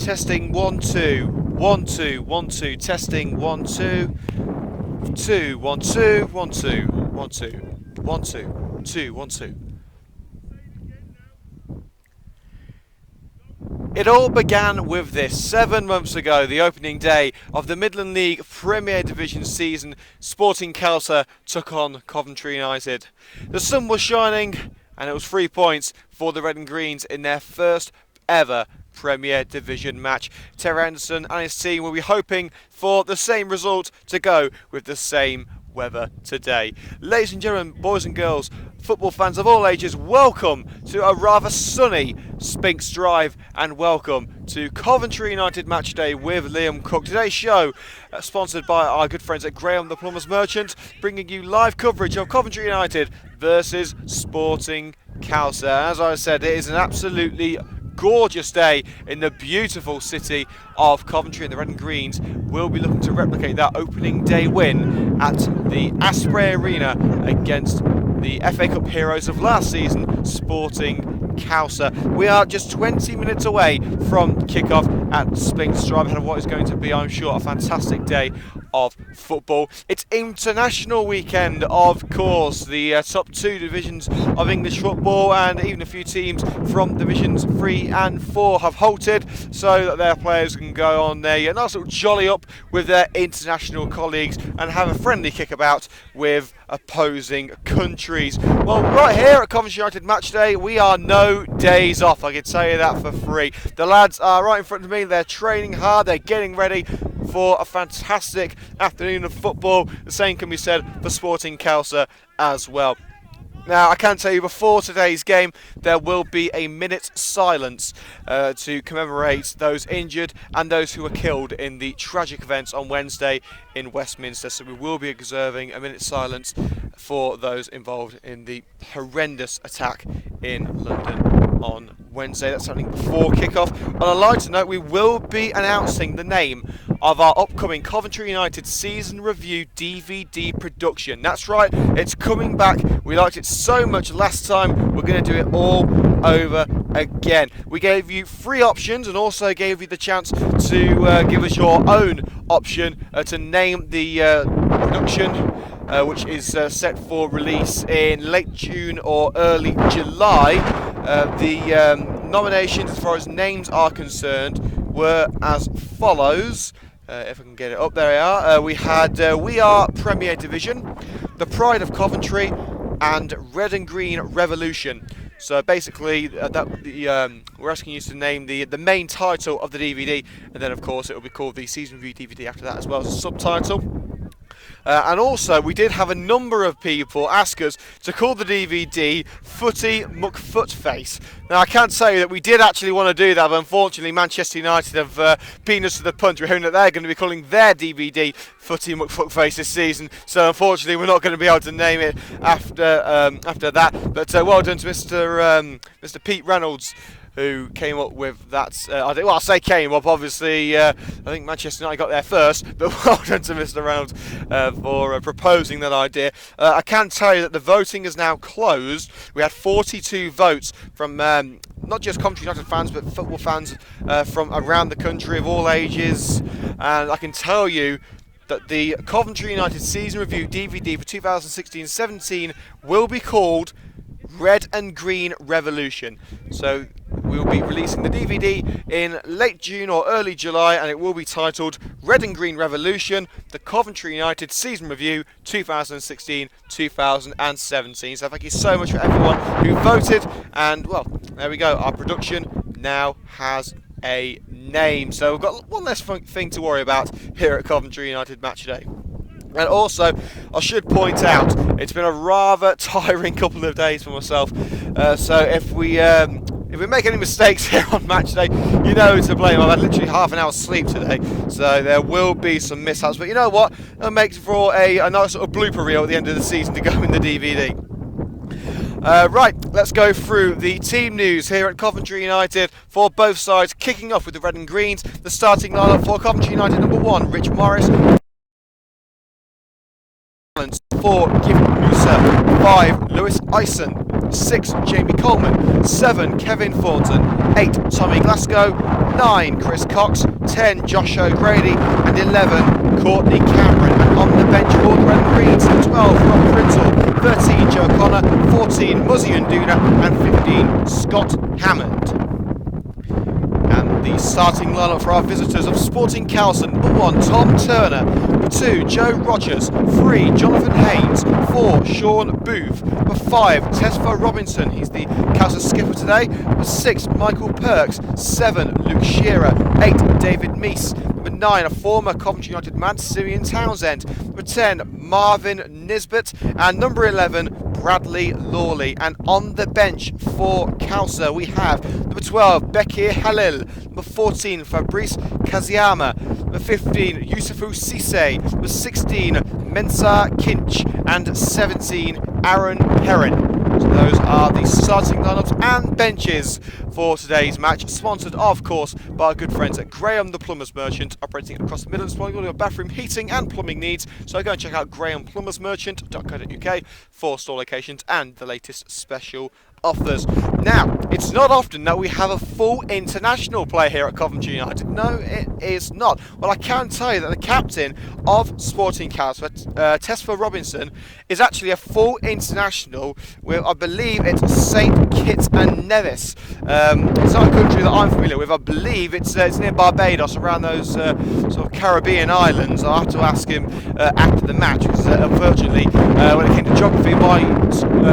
testing 1 2 1 2 1 2 testing 1 2 2 1 2 1 2 1 2 1 2 2 1 2. It all began with this 7 months ago, the opening day of the Midland League Premier Division season. Sporting Khalsa took on Coventry United. The sun was shining and it was 3 points for the Red and Greens in their first ever Premier Division match. Terry Anderson and his team will be hoping for the same result to go with the same weather today. Ladies and gentlemen, boys and girls, football fans of all ages, welcome to a rather sunny Spinks Drive and welcome to Coventry United Match Day with Liam Cook. Today's show sponsored by our good friends at Graham the Plumbers Merchant, bringing you live coverage of Coventry United versus Sporting Khalsa. As I said, it is an absolutely gorgeous day in the beautiful city of Coventry, and the Red and Greens will be looking to replicate that opening day win at the Asprey Arena against the FA Cup heroes of last season, Sporting Khalsa. We are just 20 minutes away from kick-off at Spinks Drive, ahead of what is going to be, I'm sure, a fantastic day of football. It's international weekend, of course. The top 2 divisions of English football and even a few teams from divisions 3 and 4 have halted so that their players can go on a nice little jolly up with their international colleagues and have a friendly kickabout with opposing countries. Well, right here at Coventry United Match Day, we are no days off, I can tell you that for free. The lads are right in front of me, they're training hard, they're getting ready for a fantastic afternoon of football. The same can be said for Sporting Khalsa as well. Now, I can tell you before today's game, there will be a minute's silence to commemorate those injured and those who were killed in the tragic events on Wednesday in Westminster. So we will be observing a minute's silence for those involved in the horrendous attack in London on Wednesday. That's happening before kick-off. On a lighter note, we will be announcing the name of our upcoming Coventry United season review DVD production. That's right, it's coming back. We liked it so much last time, we're going to do it all over again. We gave you 3 options and also gave you the chance to give us your own option to name the production, which is set for release in late June or early July. The nominations as far as names are concerned were as follows. If I can get it up, there they are. We had We Are Premier Division, The Pride of Coventry, and Red and Green Revolution. So basically, we're asking you to name the main title of the DVD, and then of course it will be called the Season Review DVD after that, as well as a subtitle. And also, we did have a number of people ask us to call the DVD Footy McFootface. Now, I can't say that we did actually want to do that, but unfortunately, Manchester United have beaten us to the punch. We're hoping that they're going to be calling their DVD Footy McFootface this season. So, unfortunately, we're not going to be able to name it after that. But well done to Mr. Pete Reynolds, who came up with that. I say came up, obviously, I think Manchester United got there first, but well done to Mr. Reynolds for proposing that idea. I can tell you that the voting is now closed. We had 42 votes from not just Coventry United fans, but football fans from around the country of all ages, and I can tell you that the Coventry United Season Review DVD for 2016-17 will be called Red and Green Revolution. So we will be releasing the DVD in late June or early July, and it will be titled Red and Green Revolution, the Coventry United Season Review 2016-2017. So thank you so much for everyone who voted, and well, there we go, our production now has a name. So we've got one less thing to worry about here at Coventry United Match Day. And also, I should point out, it's been a rather tiring couple of days for myself. So if we make any mistakes here on match day, you know who to blame. I've had literally half an hour's sleep today, so there will be some mishaps. But you know what? That makes for a nice sort of blooper reel at the end of the season to go in the DVD. Right, let's go through the team news here at Coventry United for both sides, kicking off with the Red and Greens. The starting lineup for Coventry United: number 1, Rich Morris. 4, Gift Musa. 5, Lewis Eisen. 6, Jamie Coleman. 7, Kevin Thornton. 8, Tommy Glasgow. 9, Chris Cox. 10, Josh O'Grady. And 11, Courtney Cameron. And on the bench, Brendan Reeds. 12, Rob Printle. 13, Joe Connor. 14, Muzzy Nduna. And 15, Scott Hammond. And the starting lineup for our visitors of Sporting Khalsa: number 1, Tom Turner; number 2, Joe Rogers; 3, Jonathan Haynes; 4, Sean Booth; number 5, Tesfa Robinson, he's the Khalsa skipper today; number 6, Michael Perks; 7, Luke Shearer; 8, David Meese; number 9, a former Coventry United man, Syrian Townsend; number 10, Marvin Nisbet; and number 11, Bradley Lawley. And on the bench for Khalsa we have number 12, Bekir Halil; number 14, Fabrice Kaziyama; number 15, Yusufu Cisse; number 16, Mensah Kinch; and 17, Aaron Perrin. So those are the starting lineups and benches for today's match, sponsored of course by our good friends at Graham the Plumbers Merchant, operating across the Midlands for all your bathroom heating and plumbing needs. So go and check out grahamplumbersmerchant.co.uk for store locations and the latest special offers. Now, it's not often that we have a full international player here at Coventry United. No, it is not. Well, I can tell you that the captain of Sporting Khalsa, Tesfa Robinson, is actually a full international with, I believe, it's St Kitts and Nevis. It's not a country that I'm familiar with. I believe it's near Barbados, around those sort of Caribbean islands. I'll have to ask him after the match, because unfortunately, when it came to geography, my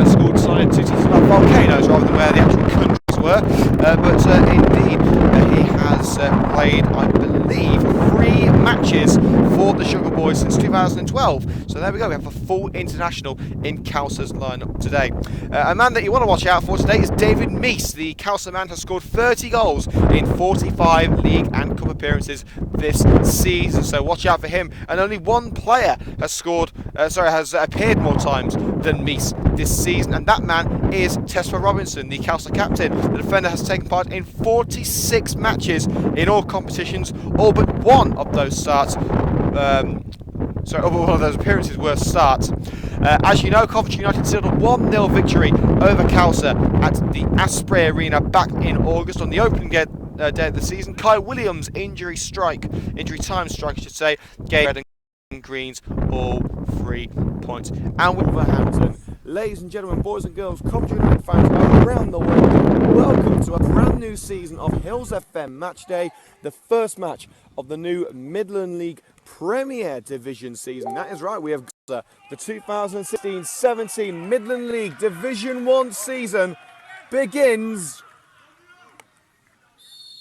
school decided to teach about volcanoes rather than where the actual countries were. But indeed, he has played, I believe, 3 matches for the Sugar Boys since 2012. So there we go, we have a full international in Khalsa's lineup today. A man that you want to watch out for today is David Meese. The Khalsa man has scored 30 goals in 45 league and cup appearances this season, so watch out for him. And only one player has has appeared more times than Meese this season, and that man is Tesfa Robinson, the Khalsa captain. The defender has taken part in 46 matches in all competitions, all but one of those starts. One of those appearances were starts. As you know, Coventry United sealed a 1-0 victory over Khalsa at the Asprey Arena back in August on the opening day of the season. Kai Williams' injury time strike, I should say, gave red and greens all 3 points. And Wolverhampton, ladies and gentlemen, boys and girls, Coventry United fans around the world, welcome to a brand new season of Hills FM Match Day, the first match of the new Midland League Premier Division season. That is right, we have the 2016-17 Midland League Division 1 season begins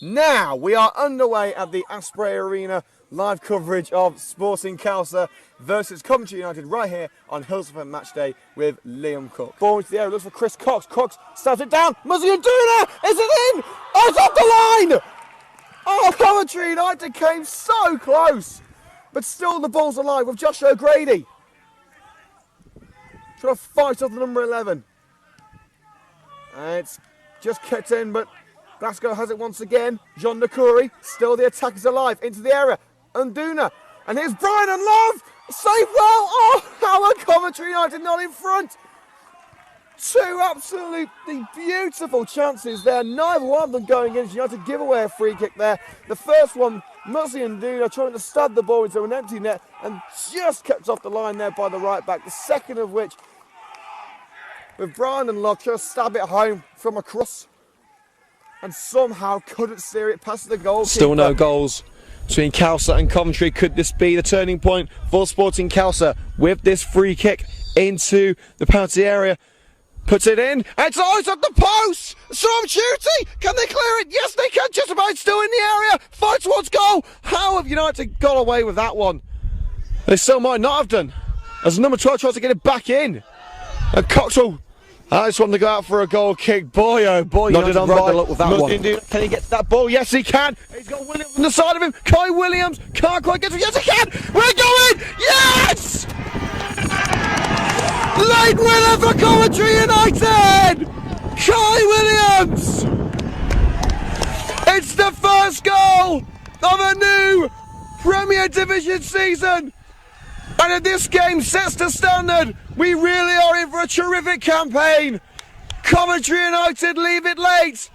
now. We are underway at the Asprey Arena, live coverage of Sporting Khalsa versus Coventry United right here on Hills FM Match Day with Liam Cook. Ball into the area, looks for Chris Cox. Cox stabs it down. Muzzy Nduna! Is it in? Oh, it's off the line! Oh, Coventry United came so close, but still the ball's alive with Josh O'Grady trying to fight off the number 11. And it's just kept in, but Glasgow has it once again. John Nakuri, still the attack is alive, into the area. Nduna, and here's Brian and Love, save well. Oh, how are Coventry United not in front? 2 absolutely beautiful chances there, neither one of them going in. United give away a free kick there. The first one, Muzzy Nduna trying to stab the ball into an empty net and just kept off the line there by the right back. The second of which, with Brian and Love trying to stab it home from across, and somehow couldn't steer it past the goal. Still no goals between Khalsa and Coventry. Could this be the turning point for Sporting Khalsa with this free kick into the penalty area? Puts it in, and it's always at the post! Storm shooting! Can they clear it? Yes, they can, just about still in the area! Fight towards goal! How have United got away with that one? They still might not have done, as number 12 tries to get it back in. And Coxwell, I just want to go out for a goal kick. Boy, oh boy, United on by with that one. Can he get that ball? Yes, he can. He's got Williams on the side of him. Kai Williams can't quite get to it. Yes, he can. We're going. Yes! Late winner for Coventry United. Kai Williams. It's the first goal of a new Premier Division season. And if this game sets the standard, we really are in for a terrific campaign. Coventry United leave it late,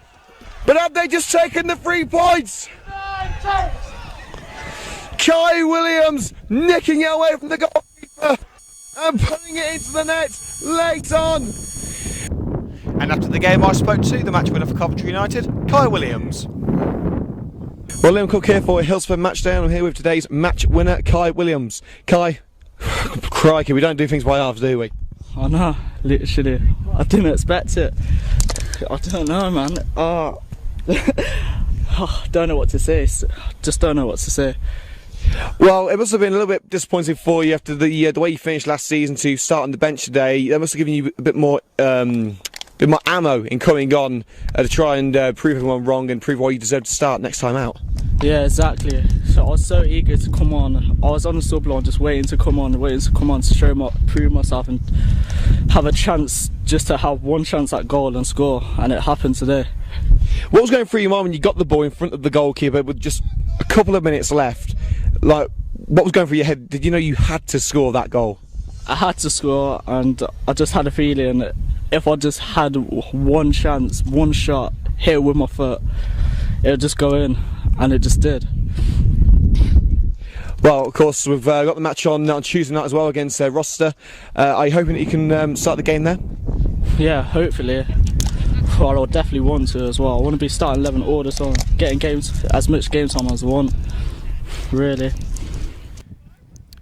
but have they just taken the 3 points? Kai Williams nicking it away from the goalkeeper and putting it into the net late on. And after the game, I spoke to the match winner for Coventry United, Kai Williams. Well, Liam Cook here for Hillsford Matchday, and I'm here with today's match winner, Kai Williams. Kai, crikey, we don't do things by halves, do we? I know, literally. I didn't expect it. I don't know, man. Don't know what to say. Just don't know what to say. Well, it must have been a little bit disappointing for you after the way you finished last season to start on the bench today. That must have given you a bit more ammo in coming on to try and prove everyone wrong and prove why you deserve to start next time out. Yeah, exactly. So I was so eager to come on. I was on the sub line just waiting to come on to prove myself and have a chance, just to have one chance at goal and score, and it happened today. What was going through your mind when you got the ball in front of the goalkeeper with just a couple of minutes left? Like, what was going through your head? Did you know you had to score that goal? I had to score, and I just had a feeling that if I just had one chance, one shot, hit it with my foot, it would just go in, and it just did. Well, of course, we've got the match on Tuesday night as well against Rochester. Are you hoping that you can start the game there? Yeah, hopefully. Well, I definitely want to as well. I want to be starting 11 all the time, getting as much game time as I want, really.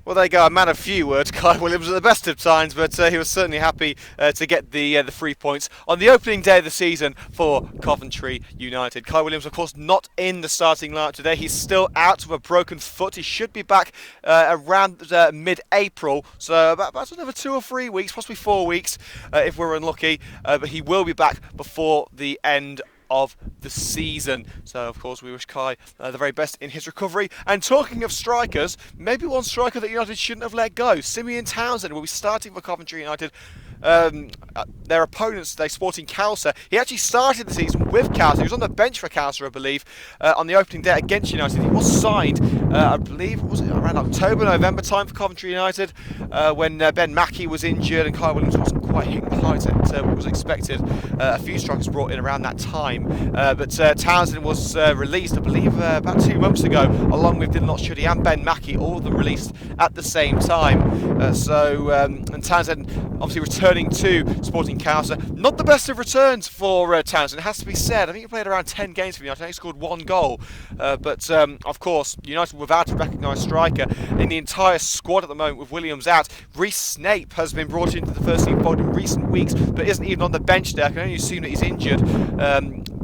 Well, there you go, a man of few words. Kai Williams at the best of times, but he was certainly happy to get the 3 points on the opening day of the season for Coventry United. Kai Williams, of course, not in the starting lineup today. He's still out with a broken foot. He should be back around mid-April, so about another 2 or 3 weeks, possibly 4 weeks if we're unlucky. But he will be back before the end of the season. So of course we wish Kai the very best in his recovery. And talking of strikers, maybe one striker that United shouldn't have let go, Simeon Townsend, will be starting for Coventry United. Their opponents today, Sporting Khalsa. He actually started the season with Khalsa. He was on the bench for Khalsa, I believe, on the opening day against United. He was signed, I believe, was it around October, November time for Coventry United, when Ben Mackey was injured and Kai Williams wasn't quite hitting the height that was expected. A few strikers brought in around that time, but Townsend was released, I believe, about 2 months ago, along with Dylan Shuddy and Ben Mackey, all of them released at the same time. And Townsend obviously returning to Sporting Khalsa. Not the best of returns for Townsend, it has to be said. I think he played around 10 games for United. I think he scored 1 goal. But of course, United without a recognised striker in the entire squad at the moment with Williams out. Reece Snape has been brought into the first team fold in recent weeks, but isn't even on the bench there. I can only assume that he's injured.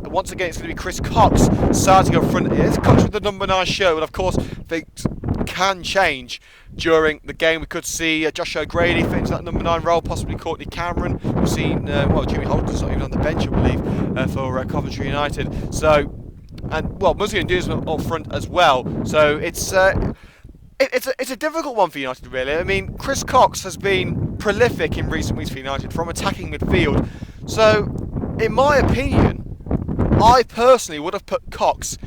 Once again, it's going to be Chris Cox starting up front. It's Cox with the number 9 show, and of course, things can change during the game. We could see Josh O'Grady fit into that number 9 role, possibly Courtney Cameron. We've seen, Jimmy Holden's not even on the bench, I believe, for Coventry United. So, and well, Muslim does up front as well. So it's a difficult one for United, really. I mean, Chris Cox has been prolific in recent weeks for United from attacking midfield. So, in my opinion, I personally would have put Cox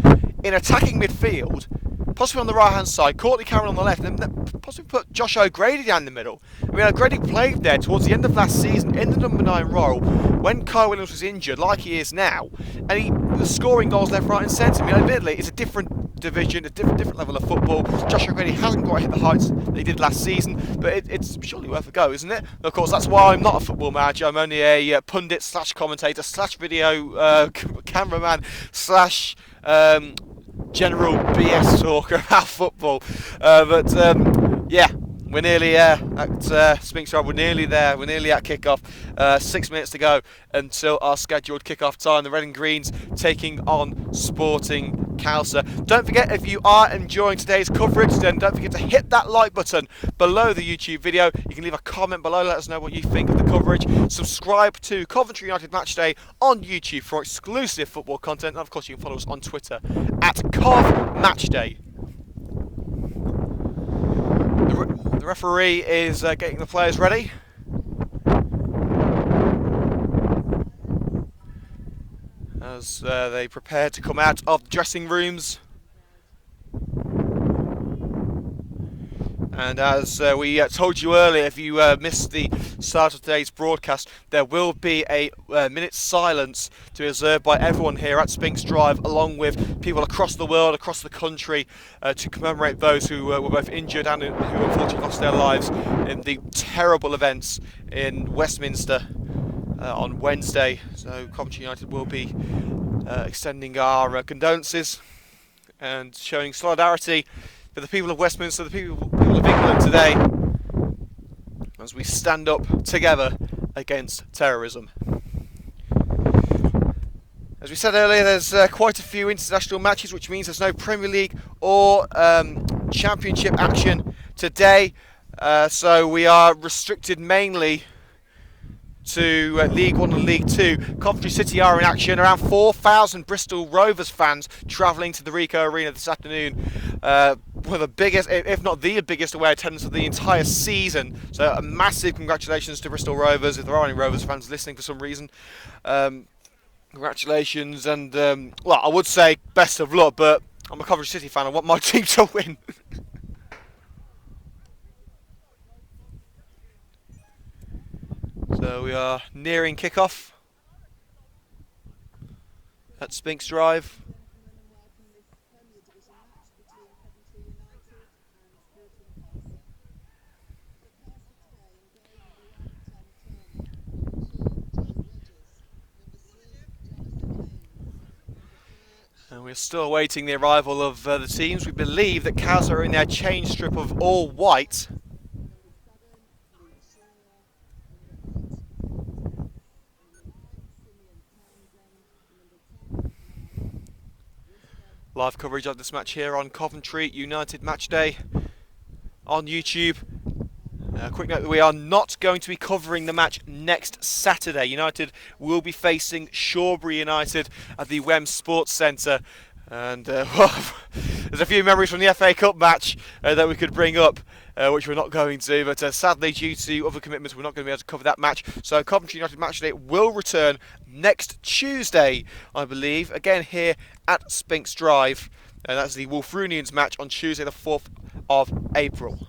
in attacking midfield, possibly on the right hand side, Courtney Cameron on the left, and then possibly put Josh O'Grady down the middle. I mean, O'Grady played there towards the end of last season in the number 9 role when Kai Williams was injured, like he is now, and he was scoring goals left, right and centre. I mean, admittedly, it's a different division, a different level of football. Josh O'Grady hasn't quite hit the heights that he did last season, but it's surely worth a go, isn't it? And of course, that's why I'm not a football manager. I'm only a pundit slash commentator slash video cameraman slash general BS talker about football. Yeah, we're nearly we're nearly there. We're nearly at kick-off. 6 minutes to go until our scheduled kick-off time. The Red and Greens taking on Sporting Khalsa. Don't forget, if you are enjoying today's coverage, then don't forget to hit that like button below the YouTube video. You can leave a comment below, let us know what you think of the coverage. Subscribe to Coventry United Matchday on YouTube for exclusive football content, and of course you can follow us on Twitter at CovMatchday. The referee is getting the players ready. As they prepare to come out of the dressing rooms. And as we told you earlier, if you missed the start of today's broadcast, there will be a minute's silence to be observed by everyone here at Spinks Drive, along with people across the world, across the country, to commemorate those who were both injured and who unfortunately lost their lives in the terrible events in Westminster on Wednesday. So Coventry United will be extending our condolences and showing solidarity for the people of Westminster, the people of England today, as we stand up together against terrorism. As we said earlier, there's quite a few international matches, which means there's no Premier League or Championship action today. So we are restricted mainly to League 1 and League 2. Coventry City are in action. Around 4,000 Bristol Rovers fans travelling to the Ricoh Arena this afternoon. One of the biggest, if not the biggest, away attendance of the entire season. So a massive congratulations to Bristol Rovers, if there are any Rovers fans listening for some reason. Congratulations, and well, I would say best of luck, but I'm a Coventry City fan. I want my team to win. So we are nearing kickoff at Spinks Drive. And we're still awaiting the arrival of the teams. We believe that Khalsa are in their change strip of all white. Live coverage of this match here on Coventry United Match Day on YouTube. Quick note that we are not going to be covering the match next Saturday. United will be facing Shawbury United at the Wem Sports Centre. And well, there's a few memories from the FA Cup match that we could bring up, which we're not going to. But sadly, due to other commitments, we're not going to be able to cover that match. So Coventry United Match Day will return next Tuesday, I believe. Again here at Spinks Drive. And that's the Wolverhampton match on Tuesday the 4th of April.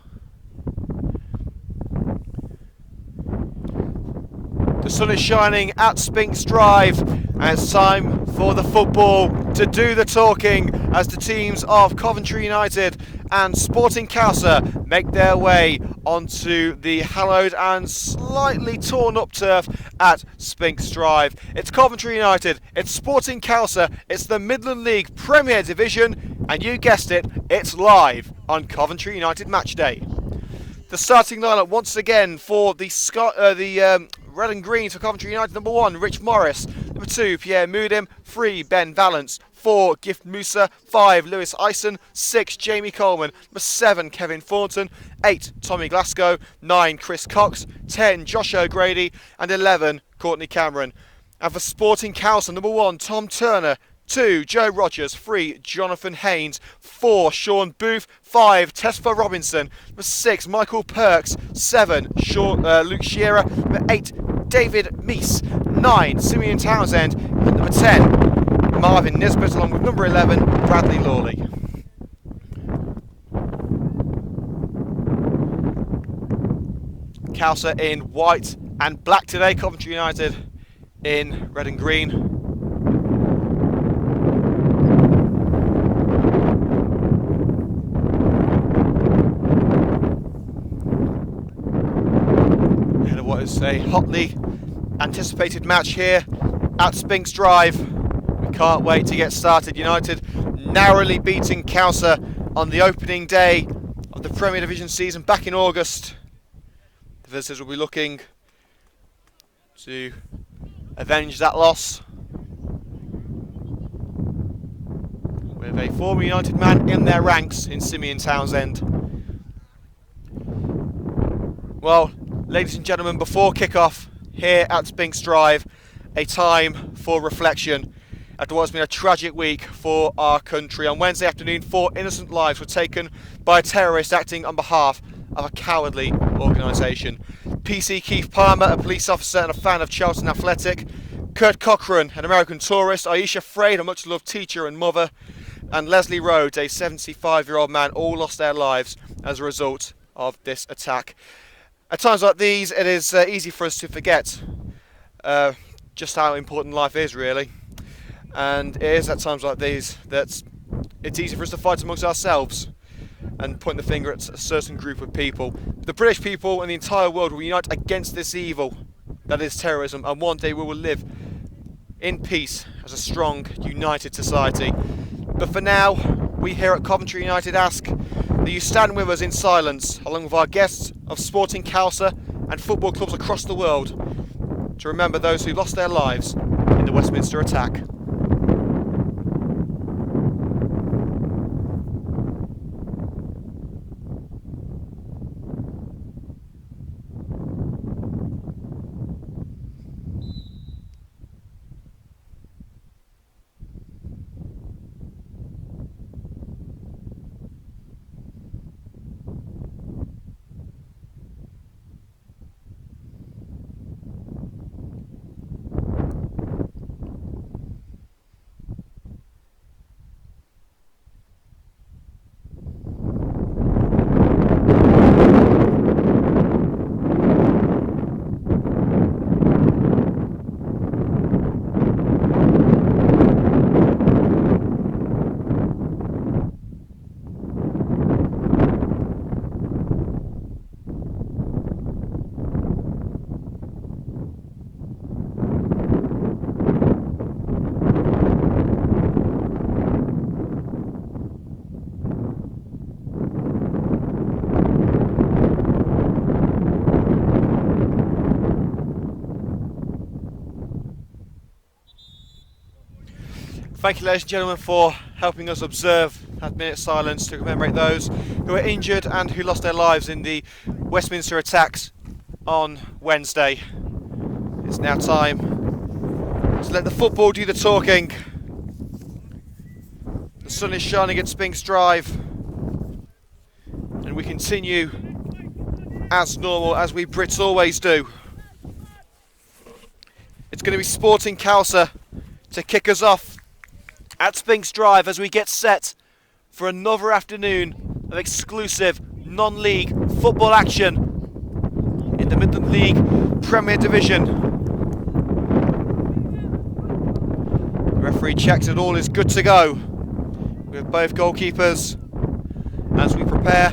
The sun is shining at Spinks Drive, and it's time for the football to do the talking as the teams of Coventry United and Sporting Khalsa make their way onto the hallowed and slightly torn up turf at Spinks Drive. It's Coventry United, it's Sporting Khalsa, it's the Midland League Premier Division, and you guessed it, it's live on Coventry United Match Day. The starting lineup once again for the Red and Green for Coventry United. Number 1, Rich Morris. Number 2, Pierre Mudim. 3, Ben Valance. 4, Gift Musa. 5, Lewis Eisen. 6, Jamie Coleman. Number 7, Kevin Thornton. 8, Tommy Glasgow. 9, Chris Cox. 10, Josh O'Grady. And 11, Courtney Cameron. And for Sporting Khalsa, number 1, Tom Turner. 2, Joe Rogers. 3, Jonathan Haynes. 4, Sean Booth. 5, Tesfa Robinson. Number 6, Michael Perks. 7, Luke Shearer. Number 8, David Meese. 9, Simeon Townsend. And number 10, Marvin Nisbet, along with number 11, Bradley Lawley. Khalsa in white and black today. Coventry United in red and green. What is a hotly anticipated match here at Spinks Drive. We can't wait to get started. United narrowly beating Khalsa on the opening day of the Premier Division season back in August. The visitors will be looking to avenge that loss with a former United man in their ranks in Simeon Townsend. Well, ladies and gentlemen, before kick-off here at Spinks Drive, a time for reflection after what's been a tragic week for our country. On Wednesday afternoon, 4 innocent lives were taken by a terrorist acting on behalf of a cowardly organisation. PC Keith Palmer, a police officer and a fan of Charlton Athletic, Kurt Cochran, an American tourist, Aisha Fraid, a much-loved teacher and mother, and Leslie Rhodes, a 75-year-old man, all lost their lives as a result of this attack. At times like these, it is easy for us to forget just how important life is, really. And it is at times like these that it's easy for us to fight amongst ourselves and point the finger at a certain group of people. The British people and the entire world will unite against this evil that is terrorism, and one day we will live in peace as a strong, united society. But for now, we here at Coventry United ask that you stand with us in silence, along with our guests of Sporting Khalsa and football clubs across the world, to remember those who lost their lives in the Westminster attack. Thank you, ladies and gentlemen, for helping us observe that minute of silence to commemorate those who were injured and who lost their lives in the Westminster attacks on Wednesday. It's now time to let the football do the talking. The sun is shining at Spinks Drive, and we continue as normal, as we Brits always do. It's going to be Sporting Khalsa to kick us off at Spinks Drive as we get set for another afternoon of exclusive non-league football action in the Midland League Premier Division. The referee checks that all is good to go with both goalkeepers as we prepare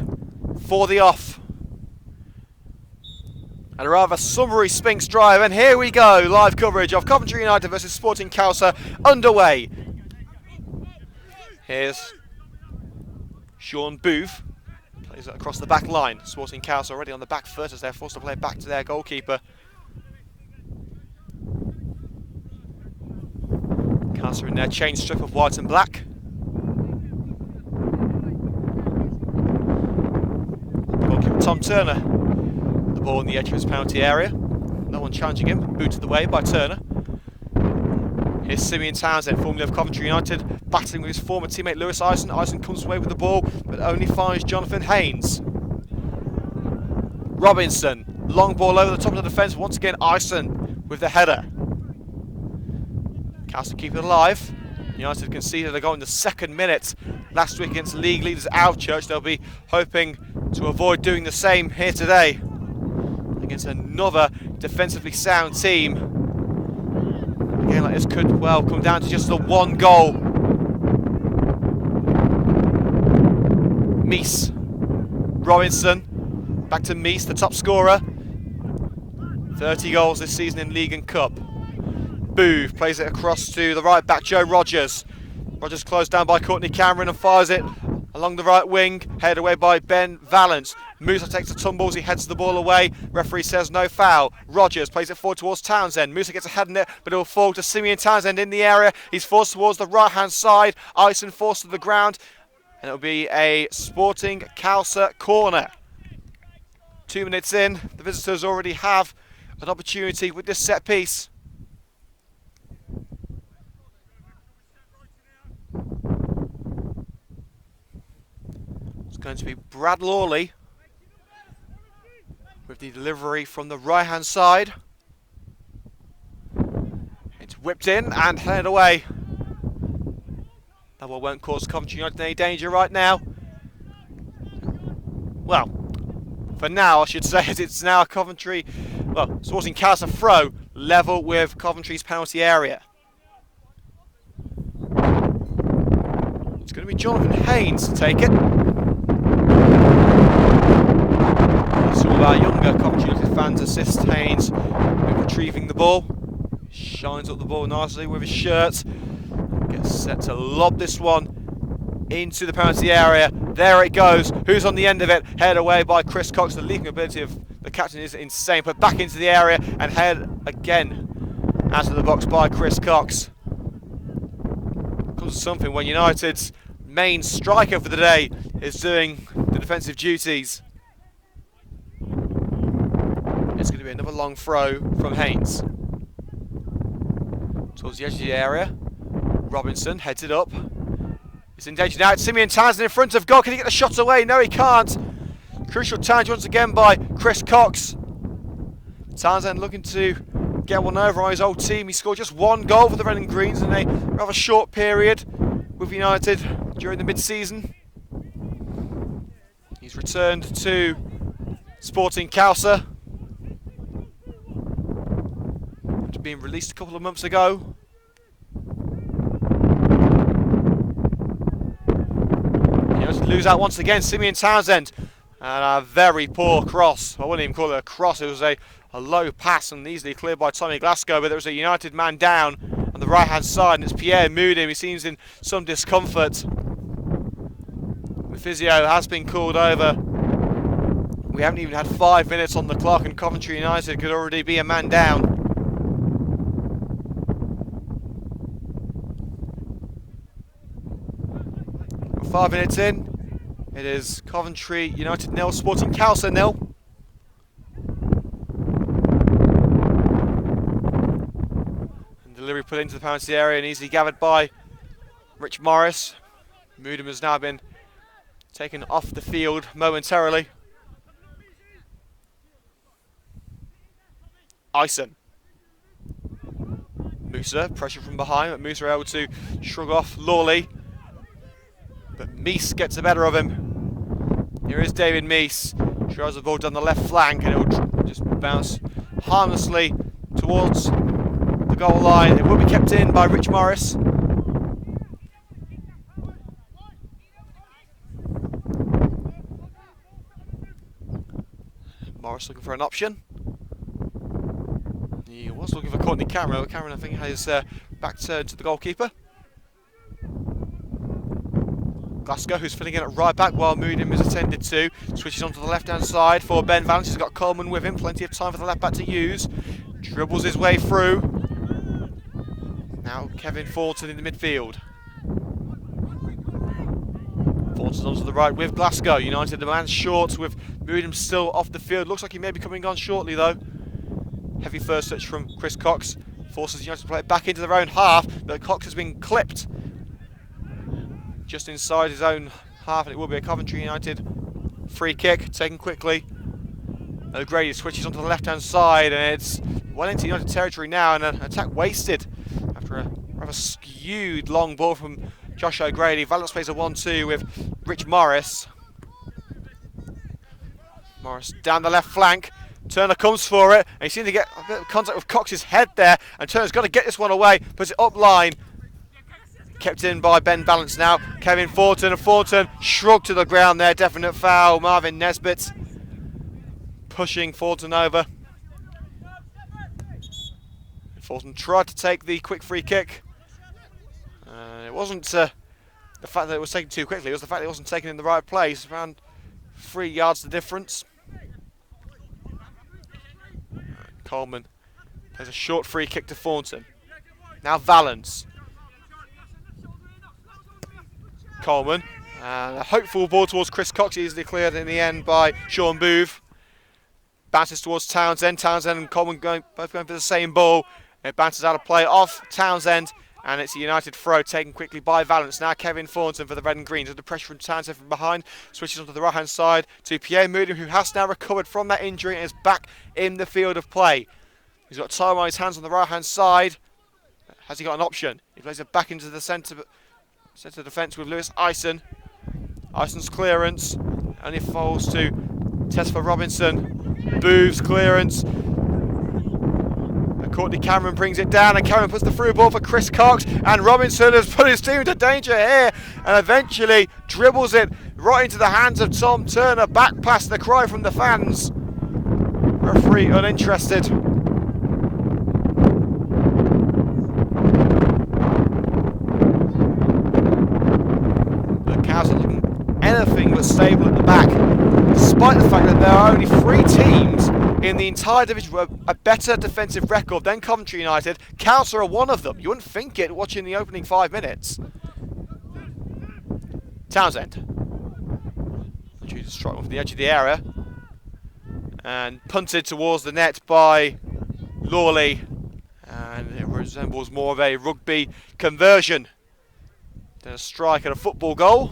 for the off. And a rather summary Spinks Drive, and here we go, live coverage of Coventry United versus Sporting Khalsa underway. Here's Sean Booth, plays it across the back line. Sporting Khalsa already on the back foot as they're forced to play back to their goalkeeper. Khalsa in their chain strip of white and black. Goalkeeper Tom Turner, the ball in the edge of his penalty area. No one challenging him, booted away by Turner. Here's Simeon Townsend, formerly of Coventry United, battling with his former teammate Lewis Ison. Ison comes away with the ball, but only finds Jonathan Haynes. Robinson, long ball over the top of the defence. Once again, Ison with the header. Khalsa keep it alive. United conceded a goal in the second minute last week against league leaders Alchurch. They'll be hoping to avoid doing the same here today against another defensively sound team. A game like this could well come down to just the one goal. Meese, Robinson, back to Meese, the top scorer. 30 goals this season in League and Cup. Booth plays it across to the right back, Joe Rogers. Rogers closed down by Courtney Cameron and fires it along the right wing, headed away by Ben Valance. Musa takes the tumbles, he heads the ball away. Referee says no foul. Rogers plays it forward towards Townsend. Musa gets a head in it, but it will fall to Simeon Townsend in the area. He's forced towards the right-hand side. Ison forced to the ground, and it will be a Sporting Khalsa corner. 2 minutes in, the visitors already have an opportunity with this set piece. It's going to be Brad Lawley with the delivery from the right hand side. It's whipped in and headed away. That one won't cause Coventry United any danger right now. Well, for now, I should say, as it's now a Coventry, well, Sporting Khalsa throw, level with Coventry's penalty area. It's going to be Jonathan Haynes to take it. Some of our younger Coventry United fans assist Haynes with retrieving the ball. Shines up the ball nicely with his shirt. Gets set to lob this one into the penalty area. There it goes. Who's on the end of it? Headed away by Chris Cox. The leaping ability of the captain is insane. Put back into the area and head again out of the box by Chris Cox. Comes to something when United's main striker for the day is doing the defensive duties. It's going to be another long throw from Haynes. Towards the edge of the area. Robinson heads it up. It's in danger now. It's Simeon Townsend in front of goal. Can he get the shot away? No, he can't. Crucial challenge once again by Chris Cox. Townsend looking to get one over on his old team. He scored just one goal for the Red and Greens in a rather short period with United during the mid-season. He's returned to Sporting Khalsa after being released a couple of months ago. United lose out once again. Simeon Townsend, and a very poor cross. I wouldn't even call it a cross. It was a low pass and easily cleared by Tommy Glasgow, but there was a United man down on the right hand side, and it's Pierre Moudim. He seems in some discomfort. The physio has been called over. We haven't even had 5 minutes on the clock, and Coventry United could already be a man down. We're 5 minutes in. It is Coventry United 0, Sporting Khalsa 0. Delivery put into the penalty area and easily gathered by Rich Morris. Moudim has now been taken off the field momentarily. Ison. Musa, pressure from behind, but Musa able to shrug off Lawley. But Meese gets the better of him. Here is David Meese. Throws the ball down the left flank and it will just bounce harmlessly towards the goal line. It will be kept in by Rich Morris. Morris looking for an option. He was looking for Courtney Cameron. Cameron, I think, has back turned to the goalkeeper. Glasgow, who's filling in at right back while Moudim is attended to. Switches onto the left hand side for Ben Valence. He's got Coleman with him. Plenty of time for the left back to use. Dribbles his way through. Now Kevin Thornton in the midfield. Thornton onto the right with Glasgow. United the man short with Moudim still off the field. Looks like he may be coming on shortly though. Heavy first touch from Chris Cox. Forces United to play it back into their own half, but Cox has been clipped just inside his own half, and it will be a Coventry United free kick taken quickly. O'Grady switches onto the left hand side, and it's well into United territory now, and an attack wasted after a rather skewed long ball from Josh O'Grady. Valence plays a 1-2 with Rich Morris. Morris down the left flank. Turner comes for it, and he seems to get a bit of contact with Cox's head there, and Turner's got to get this one away, puts it up line. Kept in by Ben Valence now. Kevin Thornton, and Thornton shrugged to the ground there. Definite foul. Marvin Nesbitt pushing Thornton over. Thornton tried to take the quick free kick. It wasn't the fact that it was taken too quickly, it was the fact that it wasn't taken in the right place. Around 3 yards the difference. Coleman plays a short free kick to Thornton. Now Valence. Coleman. A hopeful ball towards Chris Cox, easily cleared in the end by Sean Booth. Bounces towards Townsend. Townsend and Coleman both going for the same ball. It bounces out of play off Townsend, and it's a United throw taken quickly by Valence. Now Kevin Thornton for the Red and Greens. Under pressure from Townsend from behind. Switches onto the right hand side to Pierre Moudim, who has now recovered from that injury and is back in the field of play. He's got time on his hands on the right hand side. Has he got an option? He plays it back into the centre defence with Lewis Ison. Ison's clearance only falls to Test for Robinson. Booth's clearance. And Courtney Cameron brings it down, and Cameron puts the through ball for Chris Cox, and Robinson has put his team into danger here and eventually dribbles it right into the hands of Tom Turner, back past the cry from the fans. Referee uninterested. The Cows are looking anything but stable at the back, despite the fact that there are only 3 teams in the entire division with a better defensive record than Coventry United. Khalsa are one of them. You wouldn't think it watching the opening 5 minutes. Townsend. Due to strike from the edge of the area. And punted towards the net by Lawley. And it resembles more of a rugby conversion than a strike and a football goal.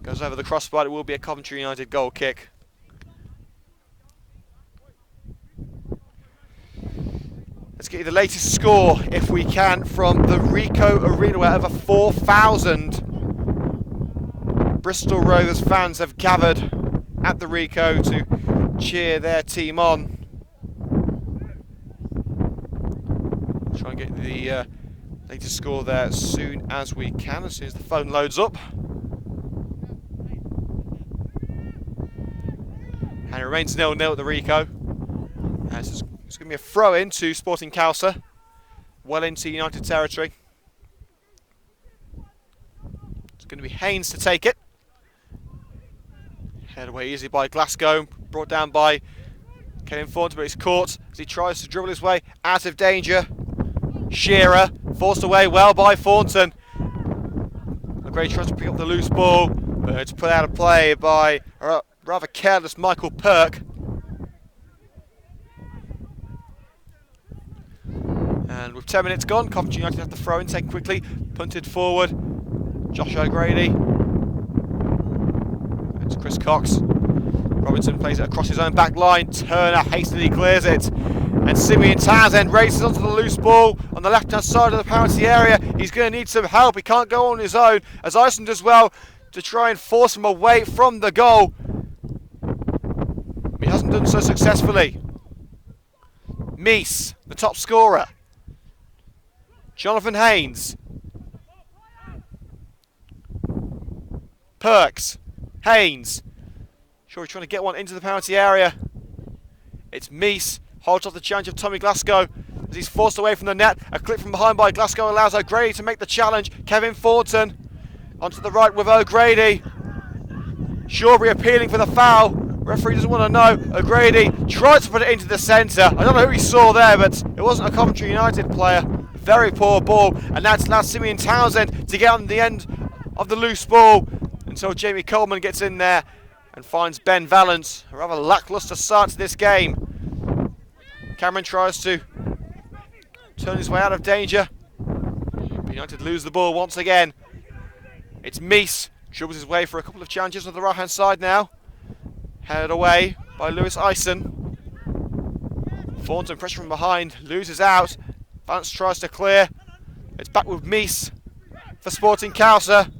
Goes over the crossbar. It will be a Coventry United goal kick. Let's get you the latest score, if we can, from the Ricoh Arena, where over 4,000 Bristol Rovers fans have gathered at the Ricoh to cheer their team on. Try and get the latest score there as soon as we can, as soon as the phone loads up. And it remains 0-0 at the Ricoh. It's going to be a throw in to Sporting Khalsa, well into United territory. It's going to be Haynes to take it. Headed away easily by Glasgow, brought down by Kevin Thornton, but he's caught as he tries to dribble his way out of danger. Shearer forced away well by Thornton. McGrady tries to pick up the loose ball, but it's put out of play by a rather careless Michael Perk. And with 10 minutes gone, Coventry United have to throw in, taken quickly, punted forward. Josh O'Grady. It's Chris Cox. Robinson plays it across his own back line. Turner hastily clears it. And Simeon Townsend races onto the loose ball on the left-hand side of the penalty area. He's going to need some help. He can't go on his own, as Iceland does well to try and force him away from the goal. He hasn't done so successfully. Meese, the top scorer. Jonathan Haynes. Perks. Haynes. Sure, he's trying to get one into the penalty area. It's Meese. Holds off the challenge of Tommy Glasgow as he's forced away from the net. A clip from behind by Glasgow allows O'Grady to make the challenge. Kevin Thornton onto the right with O'Grady. Shawbury appealing for the foul. Referee doesn't want to know. O'Grady tried to put it into the centre. I don't know who he saw there, but it wasn't a Coventry United player. Very poor ball, and that's allowed Simeon Townsend to get on the end of the loose ball until Jamie Coleman gets in there and finds Ben Valance. A rather lacklustre start to this game. Cameron tries to turn his way out of danger. United lose the ball once again. It's Meese. Dribbles his way for a couple of challenges on the right hand side now. Headed away by Lewis Ison. Thornton pressure from behind, loses out. Vance tries to clear. It's back with Meese for Sporting Khalsa.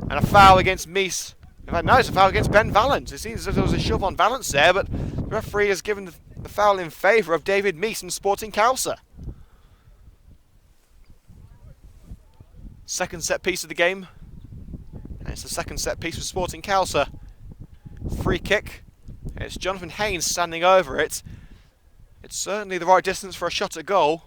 And a foul against Meese. In fact, no, it's a foul against Ben Valance. It seems as if there was a shove on Valance there, but the referee has given the foul in favour of David Meese and Sporting Khalsa. Second set piece of the game. And it's the second set piece for Sporting Khalsa. Free kick. And it's Jonathan Haynes standing over it. It's certainly the right distance for a shot at goal.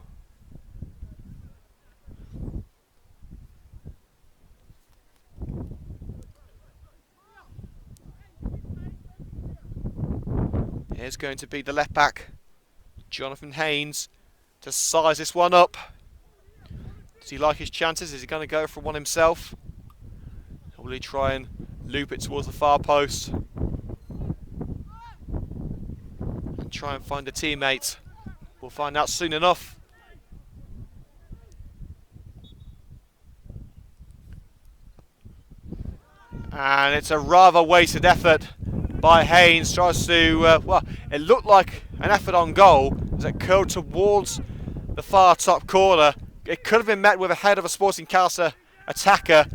Here's going to be the left back, Jonathan Haynes, to size this one up. Does he like his chances? Is he going to go for one himself? Or will he try and loop it towards the far post and try and find a teammate? We'll find out soon enough. And it's a rather wasted effort by Haynes. Tries to, well, it looked like an effort on goal as it curled towards the far top corner. It could have been met with a head of a Sporting Khalsa attacker,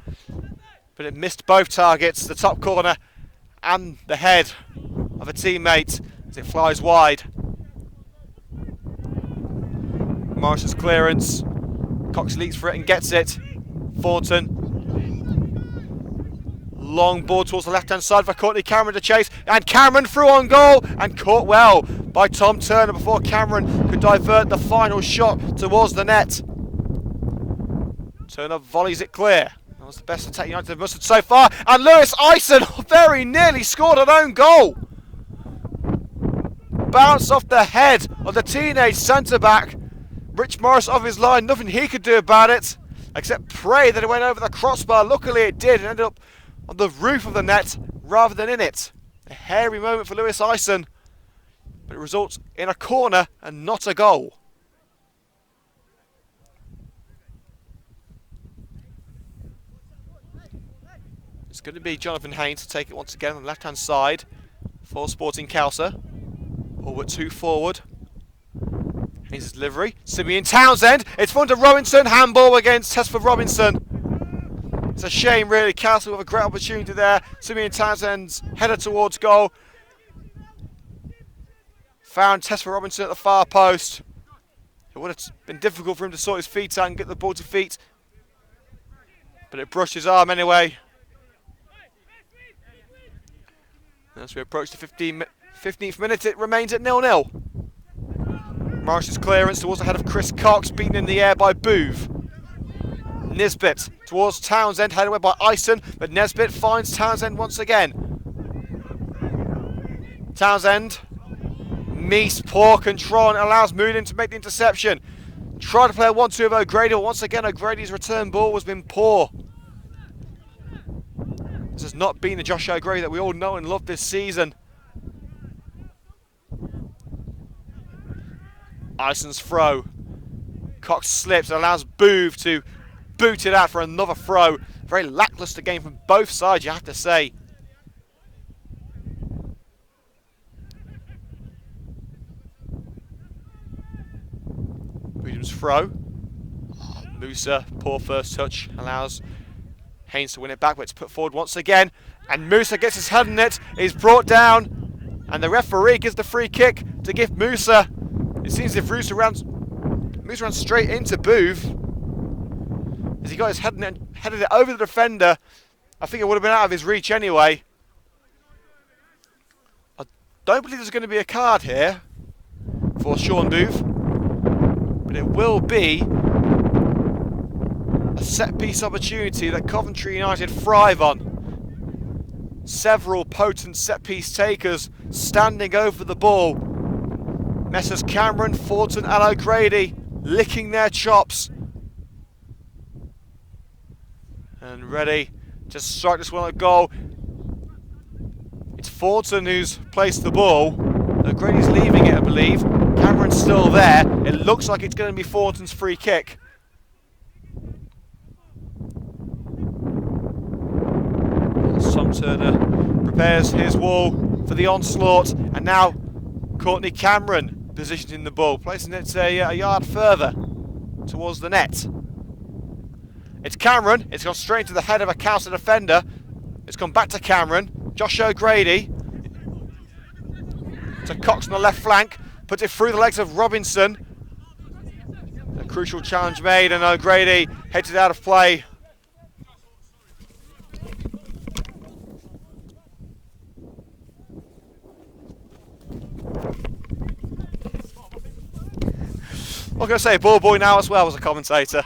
but it missed both targets, the top corner and the head of a teammate as it flies wide. Morris's clearance. Cox leaps for it and gets it. Thornton. Long ball towards the left-hand side for Courtney Cameron to chase, and Cameron through on goal and caught well by Tom Turner before Cameron could divert the final shot towards the net. Turner volleys it clear. That was the best attack United have mustered so far, and Lewis Ison very nearly scored an own goal. Bounce off the head of the teenage centre-back. Rich Morris off his line, nothing he could do about it, except pray that it went over the crossbar. Luckily it did, and ended up on the roof of the net rather than in it. A hairy moment for Lewis Ison, but it results in a corner and not a goal. It's going to be Jonathan Haynes to take it once again on the left-hand side for Sporting Khalsa. Over 2 forward. Haynes' delivery. Simeon Townsend. It's fun to Robinson. Handball against Tesford Robinson. It's a shame, really. Khalsa with a great opportunity there. Simeon Townsend's header towards goal. Found Tesford Robinson at the far post. It would have been difficult for him to sort his feet out and get the ball to feet, but it brushed his arm anyway. As we approach the 15th minute, it remains at 0-0. Morris's clearance towards the head of Chris Cox, beaten in the air by Boove. Nisbet towards Townsend, headed away by Ison, but Nisbet finds Townsend once again. Townsend meets poor control and allows Moodin to make the interception. Tried to play a 1-2 of O'Grady, but once again O'Grady's return ball has been poor. This has not been the Josh O'Grady that we all know and love this season. Ison's throw. Cox slips and allows Boove to boot it out for another throw. Very lacklustre game from both sides, you have to say. Williams' throw. Musa, poor first touch, allows Haynes to win it back, but it's put forward once again. And Musa gets his head in it, is brought down, and the referee gives the free kick to give Musa. It seems as if Musa ran straight into Boove. As he got his head in it and headed it over the defender, I think it would have been out of his reach anyway. I don't believe there's going to be a card here for Sean Boove, but it will be a set-piece opportunity that Coventry United thrive on. Several potent set-piece takers standing over the ball. Messrs Cameron, Thornton and O'Grady licking their chops. And ready to strike this one at goal. It's Thornton who's placed the ball. O'Grady's leaving it, I believe. Cameron's still there. It looks like it's going to be Thornton's free kick. Tom Turner prepares his wall for the onslaught, and now Courtney Cameron positioning the ball, placing it a yard further towards the net. It's Cameron, it's gone straight into the head of a Khalsa defender. It's gone back to Cameron. Josh O'Grady to Cox on the left flank, puts it through the legs of Robinson. A crucial challenge made, and O'Grady heads it out of play. I was going to say ball boy now as well as a commentator.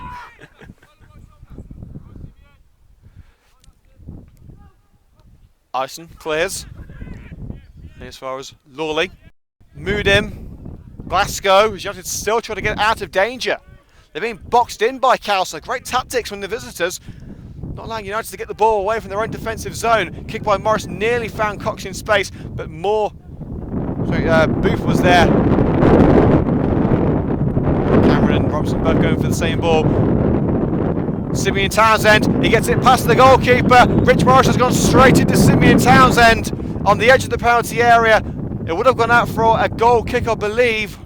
Ison clears. As far as Lawley. Moodim. Glasgow. United still trying to get out of danger. They're being boxed in by Khalsa. Great tactics from the visitors. Not allowing United to get the ball away from their own defensive zone. Kick by Morris nearly found Cox in space, but Booth was there. Cameron and Robinson both going for the same ball. Simeon Townsend, he gets it past the goalkeeper. Rich Morris has gone straight into Simeon Townsend on the edge of the penalty area. It would have gone out for a goal kick, I believe,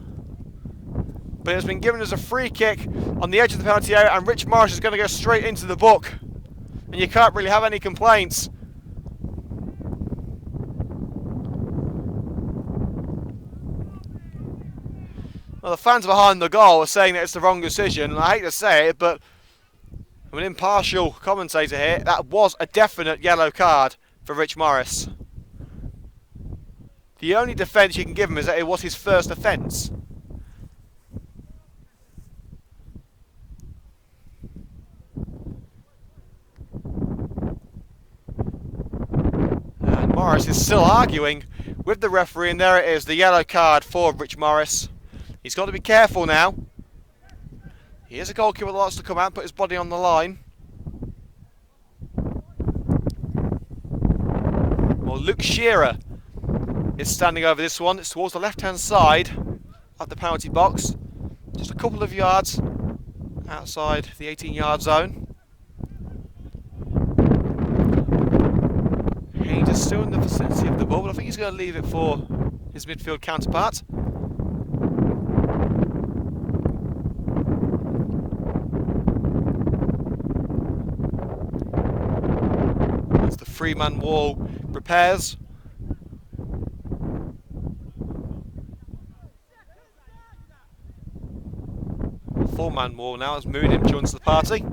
but it's been given as a free kick on the edge of the penalty area, and Rich Morris is going to go straight into the book, and you can't really have any complaints. Well, the fans behind the goal are saying that it's the wrong decision, and I hate to say it, but I'm an impartial commentator here. That was a definite yellow card for Rich Morris. The only defence you can give him is that it was his first offence. And Morris is still arguing with the referee, and there it is, the yellow card for Rich Morris. He's got to be careful now. He is a goalkeeper that likes to come out and put his body on the line. Well, Luke Shearer is standing over this one. It's towards the left-hand side of the penalty box. Just a couple of yards outside the 18-yard zone. Haynes is still in the vicinity of the ball, but I think he's going to leave it for his midfield counterpart. As the three-man wall prepares. Four-man wall now as Moodim joins the party.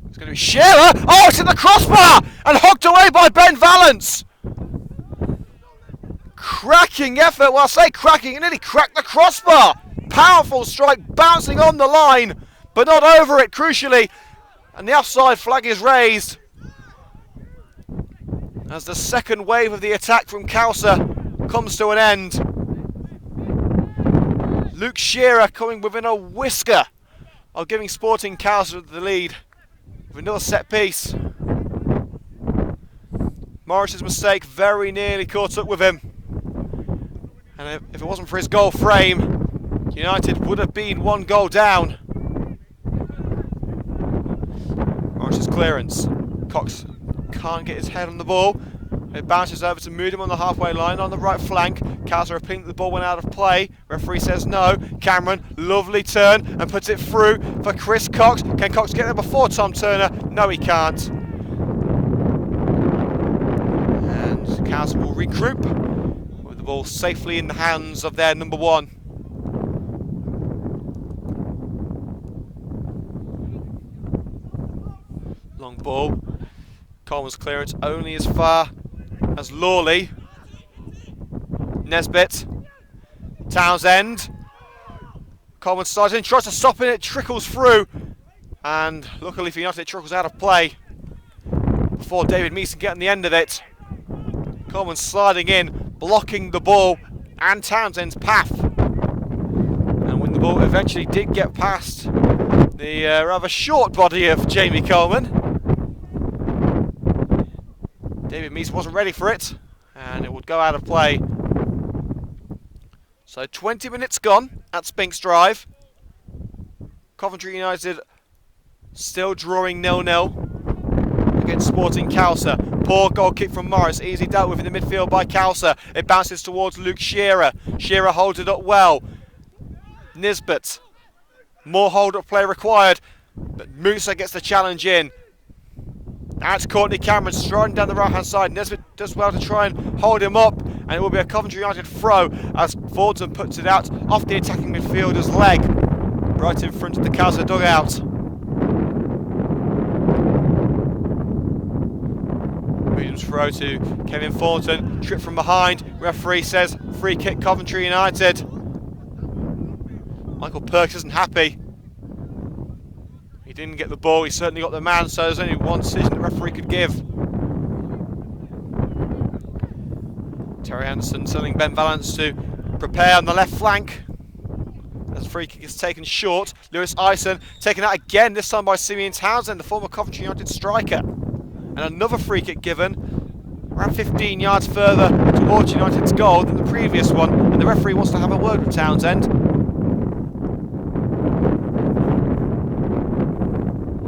It's going to be Shearer. Oh, it's in the crossbar and hooked away by Ben Valance. Cracking effort. Well, I say cracking, it nearly cracked the crossbar. Powerful strike, bouncing on the line, but not over it, crucially. And the offside flag is raised as the second wave of the attack from Khalsa comes to an end. Luke Shearer coming within a whisker of giving Sporting Khalsa the lead with another set piece. Morris's mistake very nearly caught up with him. And if it wasn't for his goal frame, United would have been one goal down. Morris's clearance. Cox can't get his head on the ball. It bounces over to Moodim on the halfway line on the right flank. Khalsa opinion that the ball went out of play. Referee says no. Cameron, lovely turn and puts it through for Chris Cox. Can Cox get there before Tom Turner? No, he can't. And Khalsa will regroup with the ball safely in the hands of their number one. Long ball. Coleman's clearance only as far as Lawley. Nesbitt. Townsend. Coleman starts in, tries to stop it, it trickles through. And luckily for United, it trickles out of play before David Meeson getting the end of it. Coleman sliding in, blocking the ball and Townsend's path. And when the ball eventually did get past the rather short body of Jamie Coleman, David Meeson wasn't ready for it, and it would go out of play. So 20 minutes gone at Spinks Drive. Coventry United still drawing 0-0 against Sporting Khalsa. Poor goal kick from Morris, easily dealt with in the midfield by Khalsa. It bounces towards Luke Shearer. Shearer holds it up well. Nisbet. More hold-up play required, but Musa gets the challenge in. That's Courtney Cameron striding down the right-hand side. Nesbitt does well to try and hold him up, and it will be a Coventry United throw as Fordson puts it out off the attacking midfielder's leg, right in front of the Khalsa dugout. Williams throw to Kevin Thornton, trip from behind. Referee says free kick Coventry United. Michael Perks isn't happy. He didn't get the ball, he certainly got the man, so there's only one decision the referee could give. Terry Anderson telling Ben Valance to prepare on the left flank as the free kick is taken short. Lewis Eisen taken out again, this time by Simeon Townsend, the former Coventry United striker. And another free kick given around 15 yards further towards United's goal than the previous one, and the referee wants to have a word with Townsend.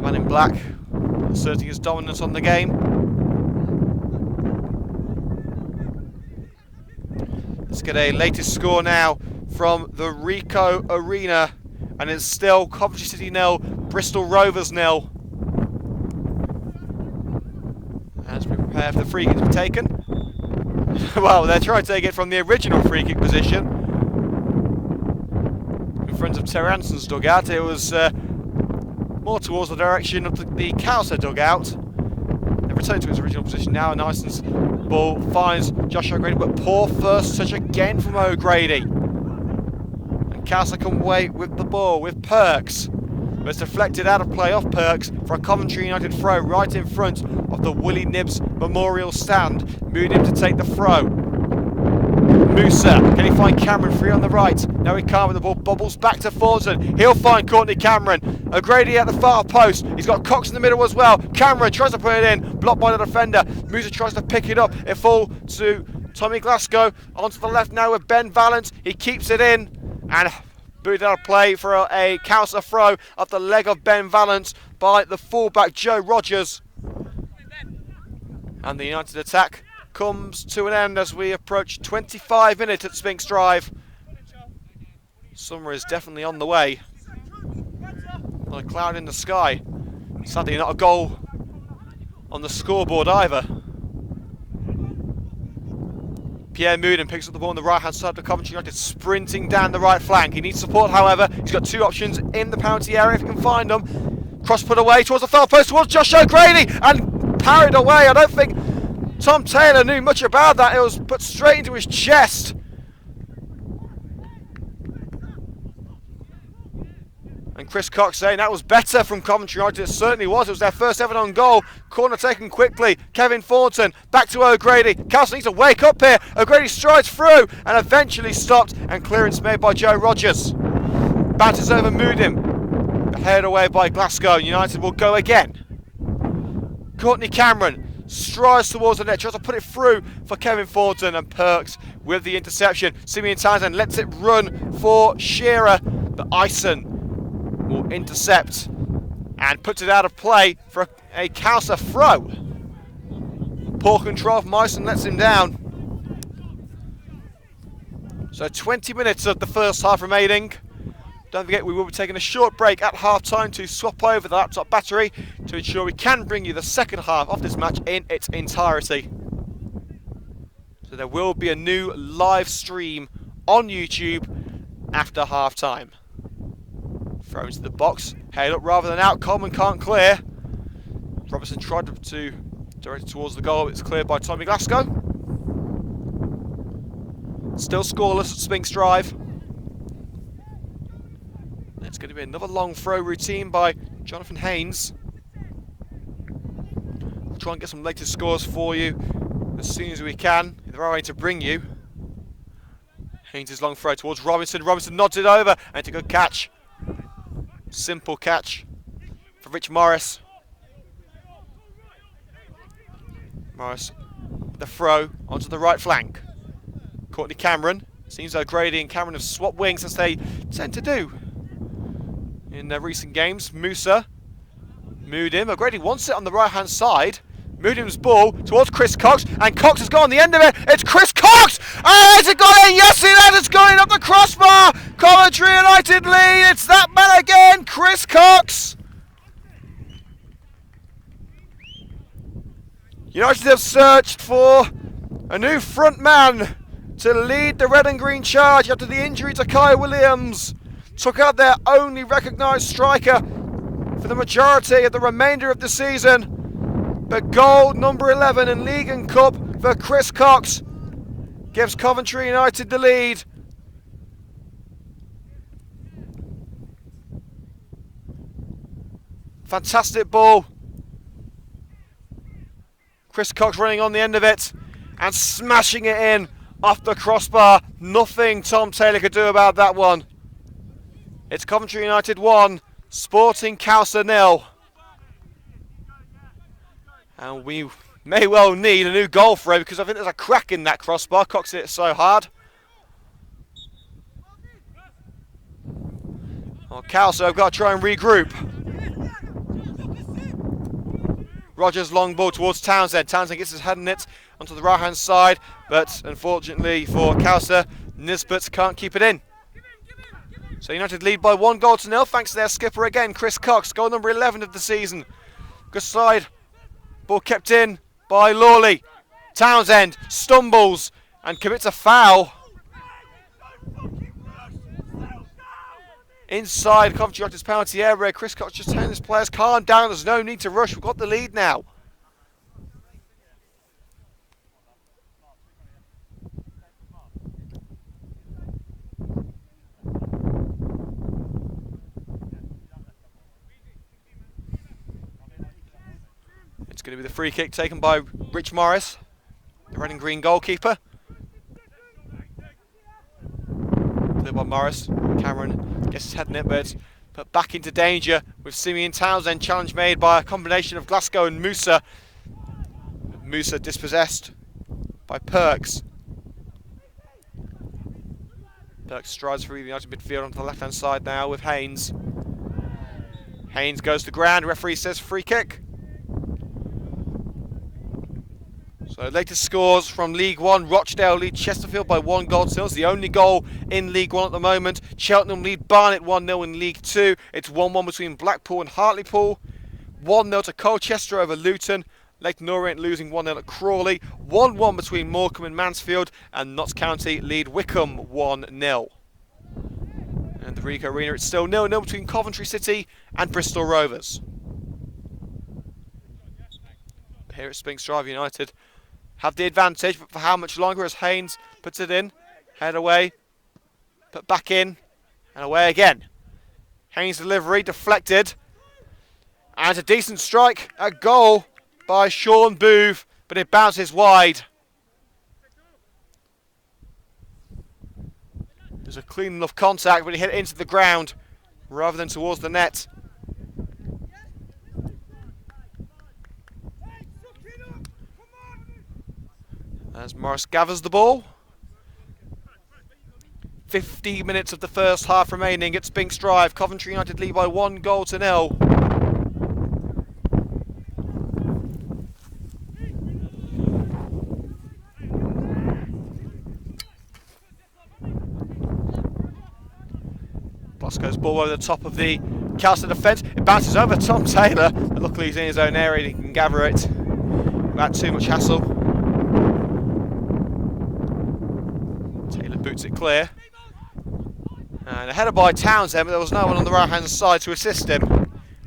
Man in black asserting his dominance on the game. Let's get a latest score now from the Ricoh Arena, and it's still Coventry City 0, Bristol Rovers 0. prepare for the free kick to be taken. Well, they're trying to take it from the original free kick position. In front of Terry Anderson's dugout, it was more towards the direction of the Khalsa dugout. They've returned to its original position now, and Iceland's ball finds Josh O'Grady, but poor first touch again from O'Grady. And Khalsa come away with the ball with Perks. But it's deflected out of play off Perks for a Coventry United throw right in front of the Willie Nibbs Memorial Stand. Moving him to take the throw. Musa, can he find Cameron free on the right? No, he can't, with the ball bobbles back to Thornton. He'll find Courtney Cameron. O'Grady at the far post. He's got Cox in the middle as well. Cameron tries to put it in, blocked by the defender. Musa tries to pick it up. It falls to Tommy Glasgow. Onto the left now with Ben Valance. He keeps it in and booted out of play for a Khalsa throw off the leg of Ben Valance by the fullback Joe Rogers. And the United attack comes to an end as we approach 25 minutes at Spinks Drive. Summer is definitely on the way. Not a cloud in the sky. Sadly, not a goal on the scoreboard either. Pierre Mouden picks up the ball on the right hand side of the Coventry United, sprinting down the right flank. He needs support, however. He's got two options in the penalty area if he can find them. Cross put away towards the far post, towards Josh O'Grady, and parried away. I don't think Tom Taylor knew much about that. It was put straight into his chest. And Chris Cox saying that was better from Coventry United. It certainly was. It was their first ever on goal. Corner taken quickly. Kevin Thornton back to O'Grady. Khalsa needs to wake up here. O'Grady strides through and eventually stopped, and clearance made by Joe Rogers. Bounces over Mouden. Headed away by Glasgow. United will go again. Courtney Cameron strides towards the net, tries to put it through for Kevin Thornton, and Perks with the interception. Simeon Townsend lets it run for Shearer, but Ison will intercept and puts it out of play for a Khalsa throw. Poor control from Ison lets him down. So 20 minutes of the first half remaining. Don't forget, we will be taking a short break at half time to swap over the laptop battery to ensure we can bring you the second half of this match in its entirety. So there will be a new live stream on YouTube after half time. Throw into the box, head up rather than out. Coleman can't clear. Robertson tried to direct it towards the goal. It's cleared by Tommy Glasgow. Still scoreless at Spinks Drive. It's going to be another long throw routine by Jonathan Haynes. We'll try and get some latest scores for you as soon as we can, if there are any to bring you. Haynes' long throw towards Robinson. Robinson nods it over, and it's a good catch. Simple catch for Rich Morris. Morris, the throw onto the right flank. Courtney Cameron. Seems O'Grady and Cameron have swapped wings, as they tend to do in their recent games. Musa, Mouden. O'Grady wants it on the right hand side. Moudim's ball towards Chris Cox, and Cox has got on the end of it. It's Chris Cox! Oh, has it got in? Yes, it has. It's going up the crossbar. Coventry United lead. It's that man again, Chris Cox. United have searched for a new front man to lead the red and green charge after the injury to Kai Williams took out their only recognised striker for the majority of the remainder of the season. But goal number 11 in League and Cup for Chris Cox gives Coventry United the lead. Fantastic ball. Chris Cox running on the end of it and smashing it in off the crossbar. Nothing Tom Taylor could do about that one. It's Coventry United 1, Sporting Khalsa 0. And we may well need a new goal for him, because I think there's a crack in that crossbar. Cox hit it so hard. Well, Khalsa have got to try and regroup. Rogers long ball towards Townsend. Townsend gets his head in it onto the right hand side, but unfortunately for Khalsa, Nisbet can't keep it in. So United lead by 1-0 thanks to their skipper again, Chris Cox, goal number 11 of the season. Good side. Ball kept in by Lawley. Townsend stumbles and commits a foul. Inside Coventry United's penalty area, Chris Cox just telling his players, calm down, there's no need to rush, we've got the lead now. It's going to be the free kick taken by Rich Morris, the red and green goalkeeper. Cleared by Morris. Cameron gets his head in it, but put back into danger with Simeon Townsend. Challenge made by a combination of Glasgow and Musa. Musa dispossessed by Perks. Perks strides through the United midfield onto the left hand side now with Haynes. Haynes goes to ground, referee says free kick. So latest scores from League One. Rochdale lead Chesterfield by 1-0. It's the only goal in League One at the moment. Cheltenham lead Barnet 1-0 in League Two. It's 1-1 between Blackpool and Hartlepool. 1-0 to Colchester over Luton. Leighton Orient losing 1-0 at Crawley. 1-1 between Morecambe and Mansfield. And Notts County lead Wickham 1-0. And the Ricoh Arena, it's still 0-0 between Coventry City and Bristol Rovers. Here at Spinks Drive, United have the advantage, but for how much longer as Haynes puts it in, head away, put back in, and away again. Haynes' delivery deflected, and a decent strike, a goal by Sean Booth, but it bounces wide. There's a clean enough contact, but he hit it into the ground rather than towards the net. As Morris gathers the ball. 50 minutes of the first half remaining at Spinks Drive. Coventry United lead by 1-0. Bosco's ball over the top of the Khalsa defence. It bounces over Tom Taylor, but luckily he's in his own area and he can gather it without too much hassle. Taylor boots it clear. And a header by Townsend, but there was no one on the right hand side to assist him.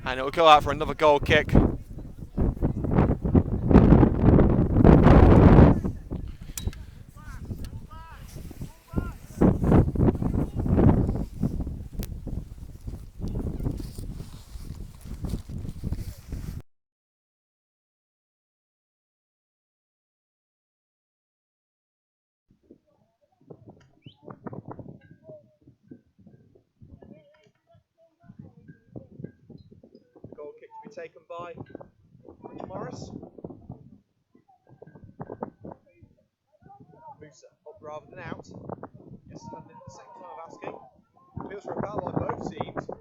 And it will go out for another goal kick. Goal kick to be taken by Morris. Musa up rather than out. Yes, the second time of asking. Feels for a foul by both teams. The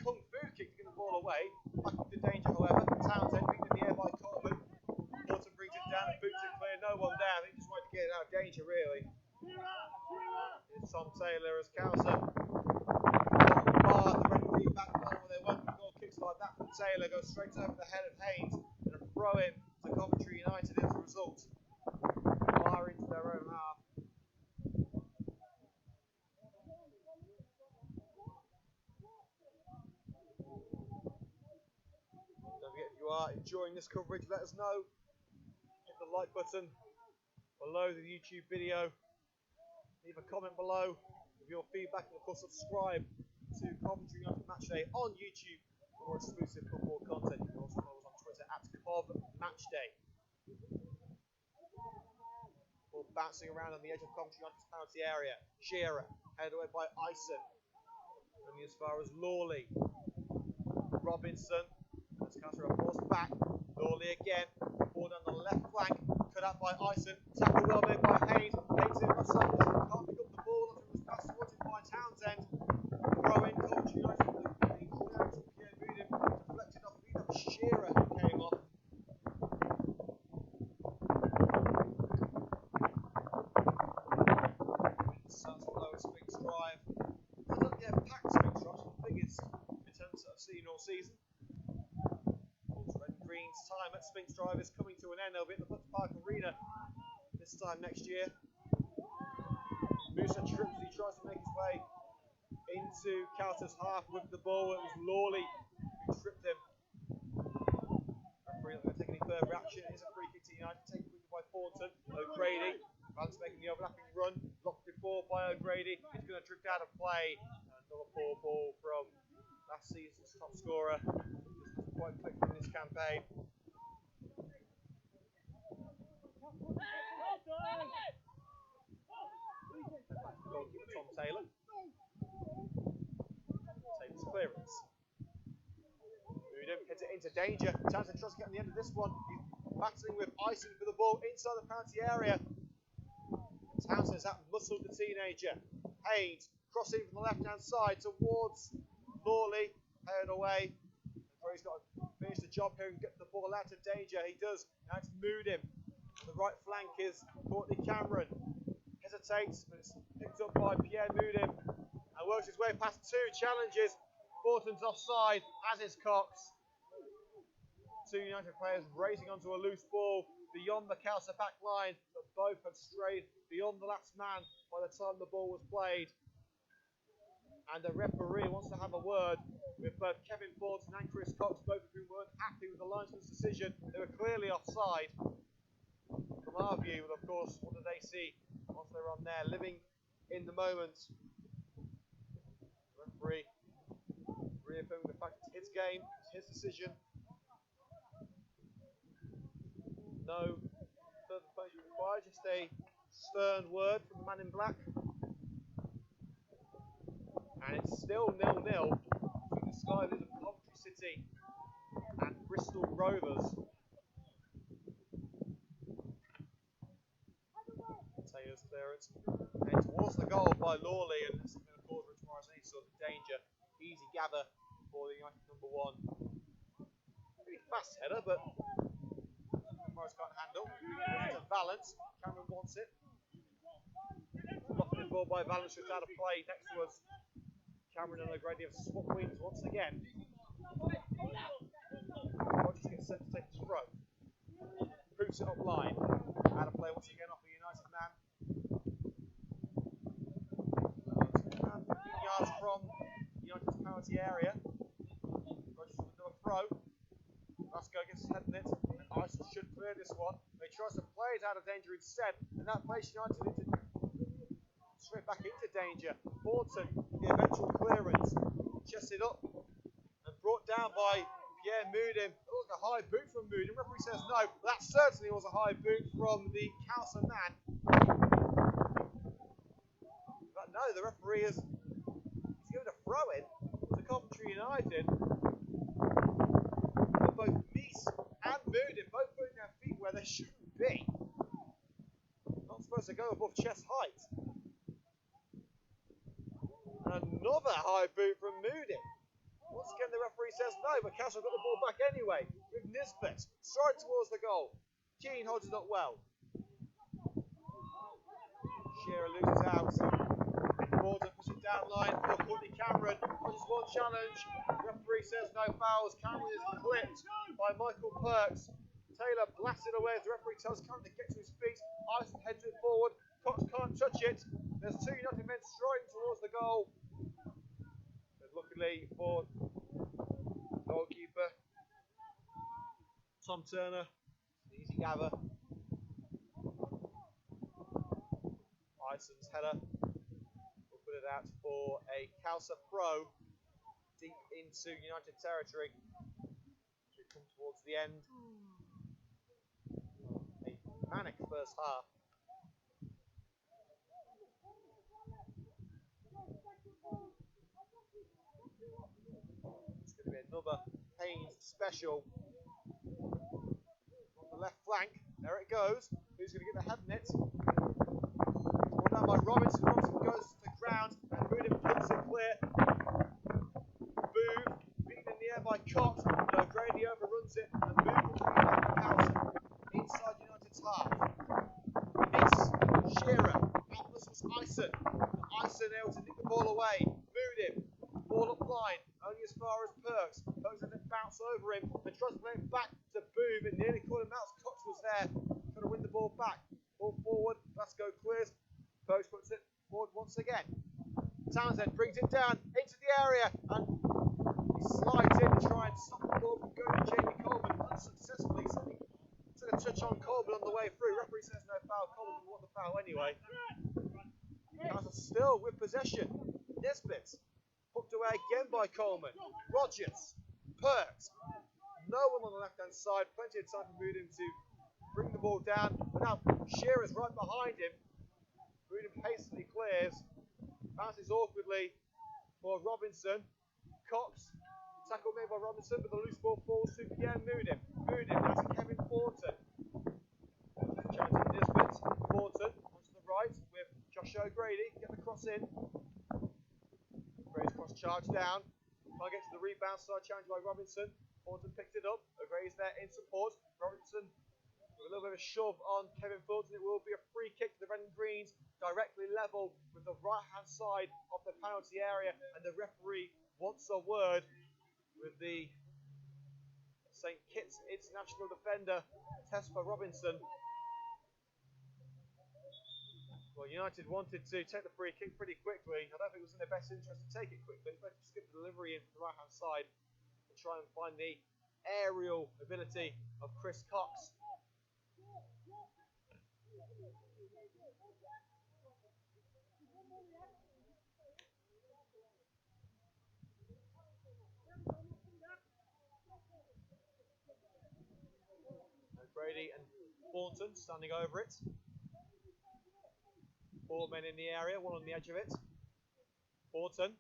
kung fu kick to get the ball away. Back into danger, however. Townsend beaten in the air by Coleman. Norton brings it down and boots it clear. No one down. He just wanted to get it out of danger, really. It's Tom Taylor as Khalsa. The red and green back line where they won't be goal kicks like that from Taylor. Goes straight over the head of Haynes and a throw in to Coventry United as a result. Far into their own half. Don't forget, if you are enjoying this coverage, let us know. Hit the like button below the YouTube video. Leave a comment below with your feedback, and of course subscribe to Coventry United Matchday on YouTube for more exclusive football content. You can also follow us on Twitter at CovMatchday. Ball bouncing around on the edge of Coventry United's penalty area. Shearer, headed away by Ison. Only as far as Lawley. Robinson. Let's counter a force back. Lawley again. Ball down the left flank. Cut out by Ison. Tackle well made by Haynes. Haynes in myself. Can't pick up the ball after it was passed towards him by Townsend. Throw in Coventry United. Deflected off. I think that was Shearer who came off. Starts below at Spinks Drive. I don't get packed Spinks Drive. Some figures in terms that I've seen all season. Red and green time at Sphinx Drive is coming to an end. They'll be at the Butler Park Arena this time next year. Musa trips, he tries to make his way into Khalsa's half with the ball. It was Lawley who tripped him. Referee not going to take any further action. It is a free kick to United, taken quickly by Thornton. O'Grady, Vance making the overlapping run, blocked before by O'Grady. He's going to drift out of play. Another poor ball from last season's top scorer. Just hasn't quite clicked in this campaign. Goalkeeper Tom Taylor. Taylor's clearance. Udom heads it into danger. Townsend tries to get on the end of this one. He's battling with Ison for the ball inside the penalty area. Townsend's out-muscled the teenager. Haynes crossing from the left-hand side towards Lawley. Headed away. He's got to finish the job here and get the ball out of danger. He does. Now it's Udom. On the right flank is Courtney Cameron. Hesitates, but it's picked up by Pierre Udom and works his way past two challenges. Borton's offside, as is Cox. Two United players racing onto a loose ball beyond the Khalsa back line, but both had strayed beyond the last man by the time the ball was played. And the referee wants to have a word with both Kevin Borton and Chris Cox, both of whom weren't happy with the linesman's decision. They were clearly offside. From our view, well, of course, what do they see once they're on there, living in the moment? The referee reaffirming the fact it's his game, it's his decision. No further punishment required, just a stern word from the man in black. And it's still 0-0 between the Skyviews of Coventry City and Bristol Rovers. Taylor's clearance and towards the goal by Lawley, and this is going to cause Rich Morris any sort of danger. Easy gather for the United number one. Pretty fast header, but Morris can't handle. To Valence, Cameron wants it. Blocked in ball by Valence, just out of play next to us. Cameron and O'Grady have swapped wings once again. Rogers gets set to take his throw. Boots it up line. Out of play once again off the United man. 15 yards from United's penalty area. Rogers with another throw. Lasco gets his head in it. And Ison should clear this one. They tries to play it out of danger instead. And that plays United straight back into danger. Borton, the eventual clearance, chested up and brought down by Pierre Udom. It was a high boot from Udom. Referee says no. That certainly was a high boot from the Khalsa man. But no, the referee he's given a throw in to Coventry United. But both Meese and Udom both putting their feet where they shouldn't be. Not supposed to go above chest height. Another high boot from Udom. Once again, the referee says no, but Khalsa got the ball back anyway. With Nisbet straight towards the goal. Keane holds it up well. Shearer loses out. Borton pushes it down line for Courtney Cameron. Just one challenge. Referee says no fouls. Cameron is clipped by Michael Perks. Taylor blasted away as the referee tells Cameron to get to his feet. Ison heads it forward. Cox can't touch it. There's two United men striding towards the goal. But luckily for goalkeeper Tom Turner, easy gather. Ison's header will put it out for a Khalsa throw deep into United territory. We come towards the end. A manic first half. It's going to be another Haynes special. On the left flank, there it goes. Who's going to get the head in it? Brought down by Robinson. Robinson goes to the ground and Udom puts it clear. Booth beaten in the air by Cox. And O'Grady overruns it and Booth will bring it back to Khalsa. Inside United's half. Miss Shearer. Out was Ison. Ison able to nick the ball away. Udom. Ball up line. Only as far as Perks. Perks let it bounce over him and tries to play it back to Boom Coleman. Mouse Cox was there, trying to win the ball back. Ball forward, Glasgow clears. Post puts it forward once again. Townsend brings it down into the area and he slides in to try and stop the ball from going to Jamie Coleman unsuccessfully. So he took a touch on Coleman on the way through. Referee says no foul. Coleman didn't want the foul anyway. Khalsa still with possession. Nesbitt hooked away again by Coleman. Rogers, Perks. No one on the left hand side. Plenty of time for Moodham to bring the ball down. But now Shearer's right behind him. Moodham hastily clears. Bounces awkwardly for Robinson. Cox, tackle made by Robinson, but the loose ball falls to Pierre Moodham. Moodham, that's Kevin Thornton. Challenging Nisbet. Thornton onto the right with Josh O'Grady. Get the cross in. O'Grady's cross charge down. Can't get to the rebound side, challenged by Robinson. Thornton picks it up. O'Grady's there in support. Robinson with a little bit of a shove on Kevin Thornton. It will be a free kick to the Red and Greens, directly level with the right-hand side of the penalty area, and the referee wants a word with the St Kitts international defender, Tesfa Robinson. Well, United wanted to take the free kick pretty quickly. I don't think it was in their best interest to take it quickly, but just get the delivery in from the right-hand side and try and find the aerial ability of Chris Cox. O'Grady and Thornton standing over it. 4 men in the area, one on the edge of it. Thornton.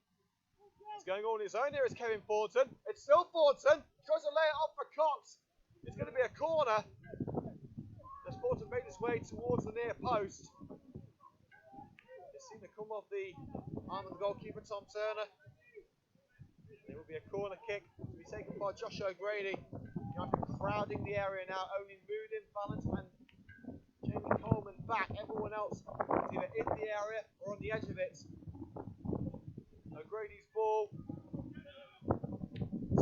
He's going all on his own. Here is Kevin Thornton. It's still Thornton. Tries to lay it off for Cox. It's going to be a corner. As Thornton made his way towards the near post. It seemed to come off the arm of the goalkeeper, Tom Turner. It will be a corner kick to be taken by Josh O'Grady. United crowding the area now, owning Moodham, Valent and Jamie Coleman back. Everyone else is either in the area or on the edge of it. O'Grady's ball.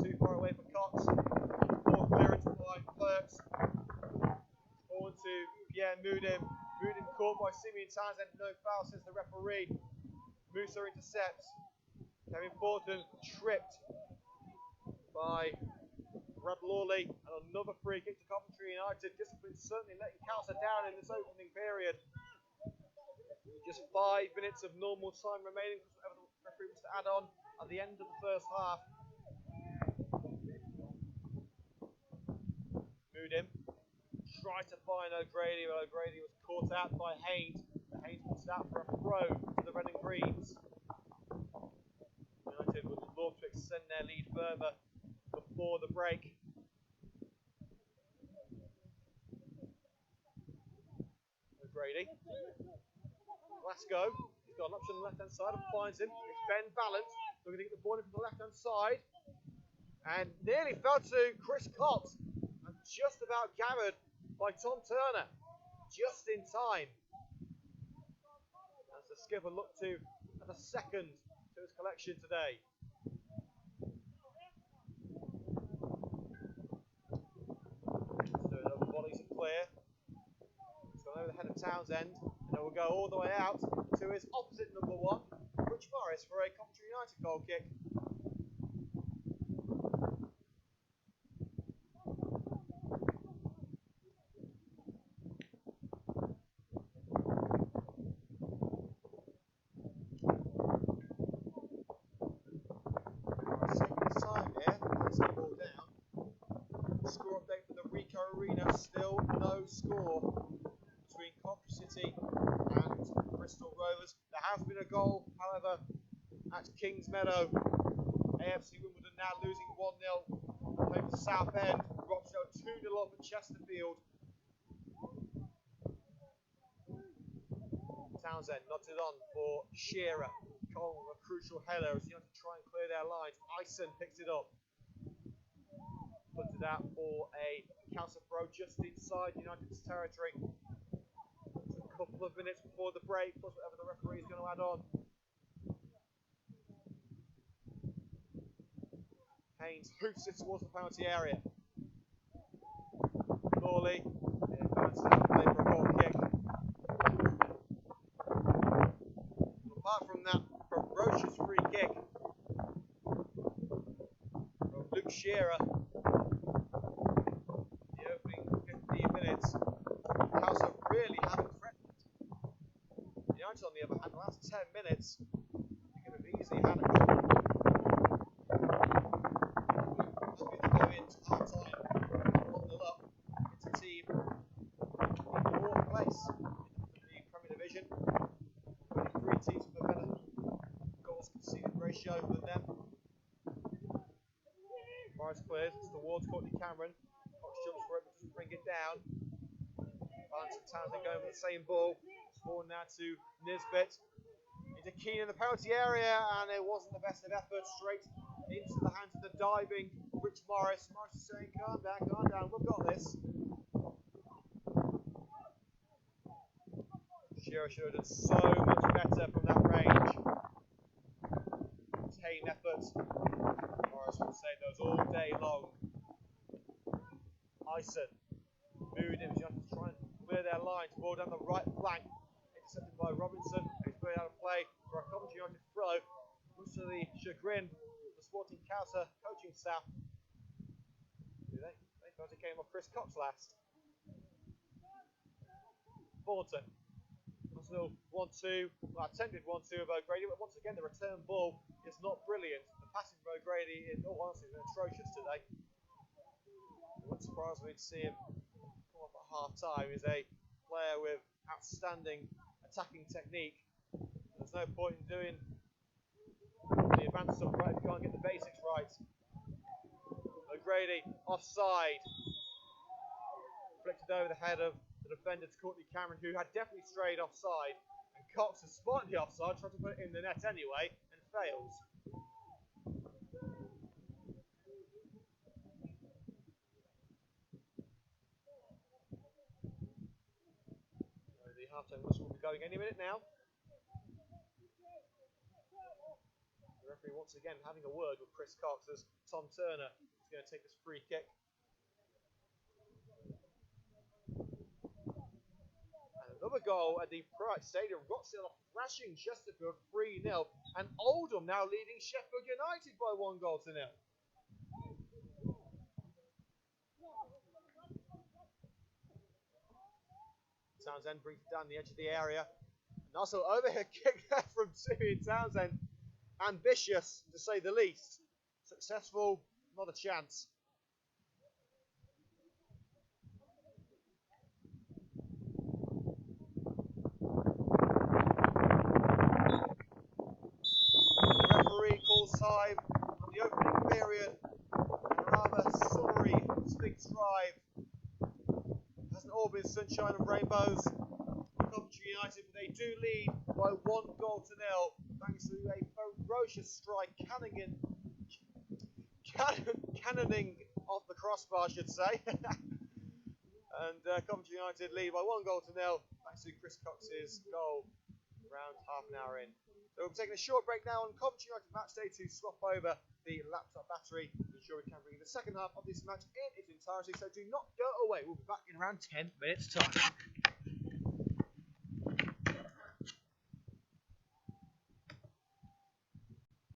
Too far away for Cox. Ball clearance by Perks. Forward to Pierre Moodham. Moodham caught by Simeon Townsend. No foul, says the referee. Musa intercepts. Kevin Thornton tripped by Brad Lawley, and another free kick to Coventry United. Discipline certainly letting Khalsa down in this opening period. Just 5 minutes of normal time remaining for whatever the referee wants to add on at the end of the first half. Moodham tried to find O'Grady, but O'Grady was caught out by Haynes. Haynes puts it out for a throw to the Red and Greens. United would love to extend their lead further before the break. O'Grady. Glasgow. He's got an option on the left hand side and finds him. It's Ben Valent looking to get the ball in from the left hand side. And nearly fell to Chris Cox. And just about gathered by Tom Turner. Just in time. As the skipper looked to add a second to his collection today. So another volleys are clear. It's gone over the head of Townsend, and it will go all the way out to his opposite number 1, Rich Morris, for a Coventry United goal kick. Score update for the Rico Arena, still no score between Coventry City and Bristol Rovers. There has been a goal, however, at Kings Meadow. AFC Wimbledon now losing 1-0. Playing for Southend. Rochdale 2-0 up at Chesterfield. Townsend nods it on for Shearer. Cole with a crucial header as United try and clear their lines. Ison picks it up. Puts it out for a Khalsa throw just inside United's territory. It's a couple of minutes before the break, plus whatever the referee is going to add on. Haynes hoops it towards the penalty area. Morley. It bounces out play for a goal kick. Apart from that ferocious free kick from Luke Shearer, the opening 15 minutes, Khalsa really haven't threatened. United, on the other hand, the last 10 minutes, they could have easily had a goal. Happy to go into half time, 1-0 up. It's a team in 4th place in the Premier Division. Only 3 teams with a better goals conceded ratio than them. Morris clears, it's towards Courtney Cameron. Cox jumps for it, but doesn't bring it down. Barnes and Townsend going for the same ball. Ball now to Nisbet. Into Keane in the penalty area, and it wasn't the best of efforts. Straight into the hands of the diving Rich Morris. Morris is saying, calm down, we've got this. Shearer should have done so much better from that range. Tame efforts. Morris would say those all day long. Ison moved in, just trying to clear their lines. Ball down the right flank. Intercepted by Robinson. He's put out of play for a Coventry United throw. Much to the chagrin of the Sporting Khalsa coaching staff. They thought it came off Chris Cox last. Thornton. Arsenal 1-2. Well, attempted 1-2 of O'Grady, but once again the return ball is not brilliant. The passing from O'Grady, in all honesty, has been atrocious today. It wouldn't surprise me to see him come off at half time. He's a player with outstanding attacking technique. There's no point in doing the advanced stuff right if you can't get the basics right. O'Grady offside. Flicked over the head of the defender to Courtney Cameron, who had definitely strayed offside. And Cox has spotted the offside, tried to put it in the net anyway, and fails. So the half-time whistle will be going any minute now. The referee once again having a word with Chris Cox as Tom Turner is going to take this free kick. And another goal at the Pride Stadium. Rochdale thrashing Chesterfield 3-0. And Oldham now leading Sheffield United by 1-0. Townsend brings it down the edge of the area. And also overhead kick there from Timmy Townsend. Ambitious, to say the least. Successful, not a chance. The referee calls time on the opening period. Rather summary, big drive. Hasn't all been sunshine and rainbows. Coventry United, but they do lead by 1-0 thanks to a ferocious strike, cannoning off the crossbar, I should say. And Coventry United lead by 1-0 thanks to Chris Cox's goal around half an hour in. So we're taking a short break now on Coventry United match day to swap over the laptop battery to ensure we can bring the second half of this match in its entirety. So do not go away. We'll be back in around 10 minutes time.